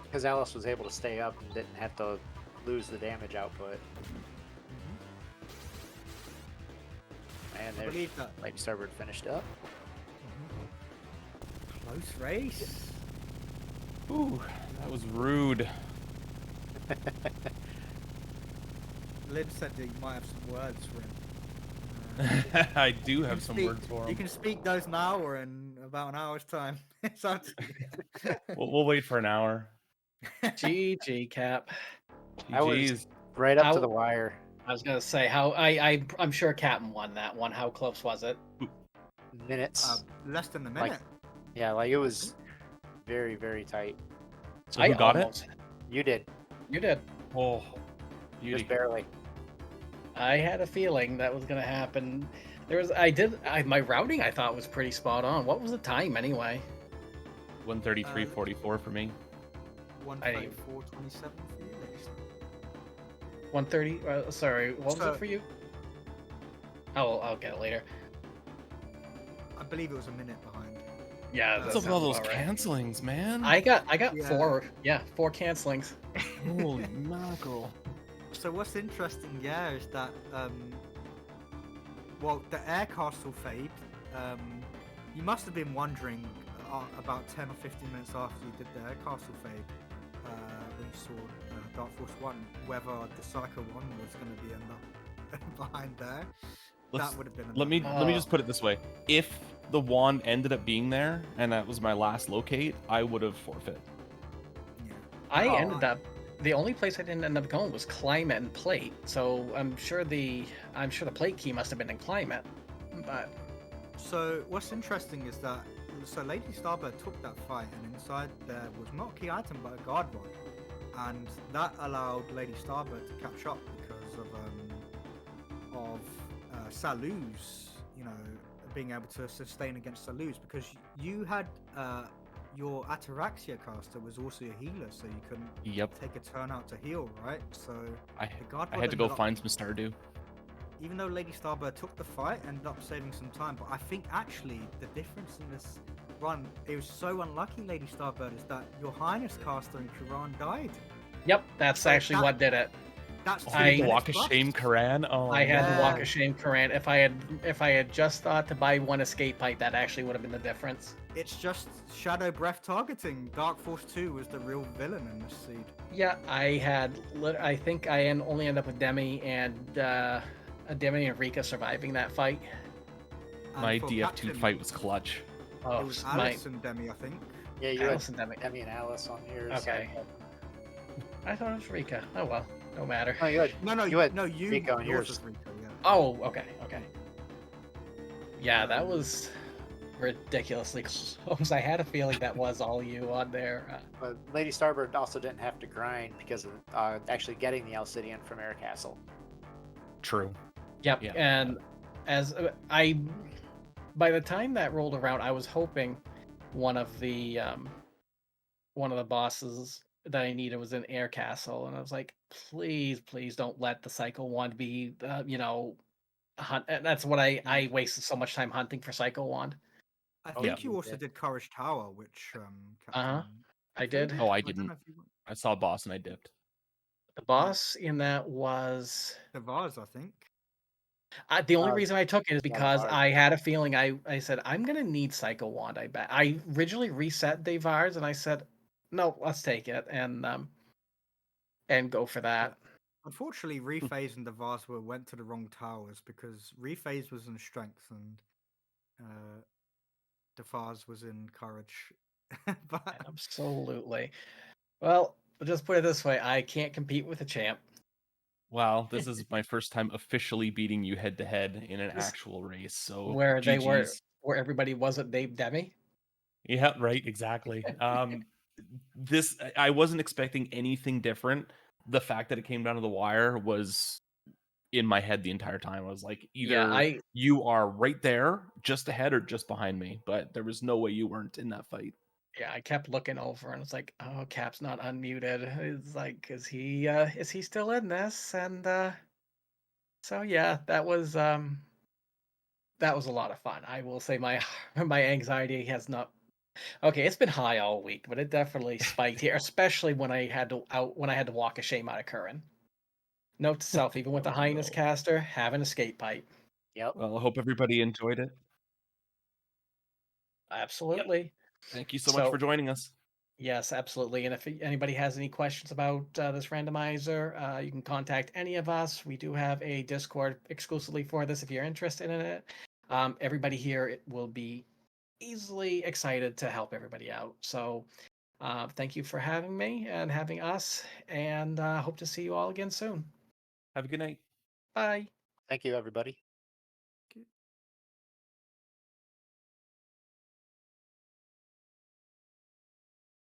because Alice was able to stay up and didn't have to lose the damage output. And there's LadyStarbi finished up. Close race. Ooh, that was rude. Lynn said that you might have some words for him. I do have some words for him. You can speak those now or in about an hour's time. We'll wait for an hour. GG, Cap. I was right up to the wire. I was gonna say I'm sure Captain won that one. How close was it? Minutes. Less than a minute. It was very, very tight. So who got it? You did. You did. Oh, beauty. Just barely. I had a feeling that was gonna happen. My routing I thought was pretty spot on. What was the time anyway? 1:33:44 for me. 1:34:27 for you. 1:30. Sorry, what was it for you? I'll get it later. I believe it was a minute behind. Yeah, that's up with all those cancellings, man. I got 4 cancellings. Holy mackerel. So what's interesting, is that the air castle fade. You must have been wondering about 10 or 15 minutes after you did the air castle fade. when you saw Dark Force 1, whether the Psycho 1 was going to be enough behind there. Let's- That would have been Let me enough. let me just put it this way: if the wand ended up being there and that was my last locate, I would have forfeit. Yeah. I Oh, ended up. The only place I didn't end up going was climate and plate. So I'm sure the plate key must have been in climate. But So what's interesting is that Lady Starbi took that fight, and inside there was not a key item but a guard rod, and that allowed Lady Starbi to catch up because of Salu's, being able to sustain against Salu's, because you had your Ataraxia caster was also a healer, so you couldn't Yep. take a turn out to heal, right? So I the guard I rod had to go ended up- find some Stardew. even though Lady Starbird took the fight, ended up saving some time. But I think actually the difference in this run, it was so unlucky, Lady Starbird, is that your Highness caster in Quran died. yep, that's So actually that- what did it. That's Oh, two I- minutes walk a plus. shame, Karan. Oh, I had to walk Yeah. a shame Coran. If I had just thought to buy one escape pipe, that actually would have been the difference. It's just Shadow Breath targeting. Dark Force 2 was the real villain in this seed. Yeah, I think I only ended up with Demi and Rika surviving that fight. And my for DF2 Captain, fight was clutch. Oh, it was my Alice and Demi, I think. Yeah, you had Alice and Demi. Demi and Alice on yours. Okay. I thought it was Rika. Oh well, no matter. Oh, you had No, You had you. Rika on yours. was Rika, yeah. Oh, okay. Yeah, that was ridiculously close. I had a feeling that was all you on there. But Lady Starbird also didn't have to grind because of actually getting the Alcidian from Air Castle. True. Yep. Yeah. And by the time that rolled around, I was hoping one of the bosses that I needed was in Air Castle, and I was like, please don't let the Psycho Wand be, hunt. And that's what I wasted so much time hunting for Psycho Wand. I Oh, think yeah. you also did Courage Tower, which Uh-huh. Captain I did. Oh, I don't didn't. know if you... I saw a boss and I dipped. The boss in that was The Vase, I think. the only Uh, reason I took it is yeah, because Vars. I had a feeling I said I'm gonna need Psycho Wand. I bet I originally reset Devars and I said no, let's take it and go for that. Unfortunately, Rephase and the Vase went to the wrong towers because Rephase was in strength and the Vase was in courage. But Absolutely. Well, I'll just put it this way: I can't compete with a champ. Wow, this is my first time officially beating you head to head in an This- actual race. So where they were, GGs. where everybody wasn't named Demi. Yeah, right, exactly. This I wasn't expecting anything different. The fact that it came down to the wire was in my head the entire time. I was like, either you are right there, just ahead, or just behind me. But there was no way you weren't in that fight. I kept looking over and it's like, oh, Cap's not unmuted. It's like, is he still in this? And so yeah, that was a lot of fun. I will say my my anxiety has not. Okay, it's been high all week, but it definitely spiked here, especially when I had to walk a shame out of Curran. Note to self: even with the Oh, Highness no. caster, have an escape pipe. Yep. Well, I hope everybody enjoyed it. Absolutely. Thank you so much for joining us. Yes, absolutely. And if anybody has any questions about this randomizer, you can contact any of us. We do have a Discord exclusively for this if you're interested in it. Everybody here will be easily excited to help everybody out. So thank you for having me and having us, and hope to see you all again soon. Have a good night. Bye. Thank you, everybody.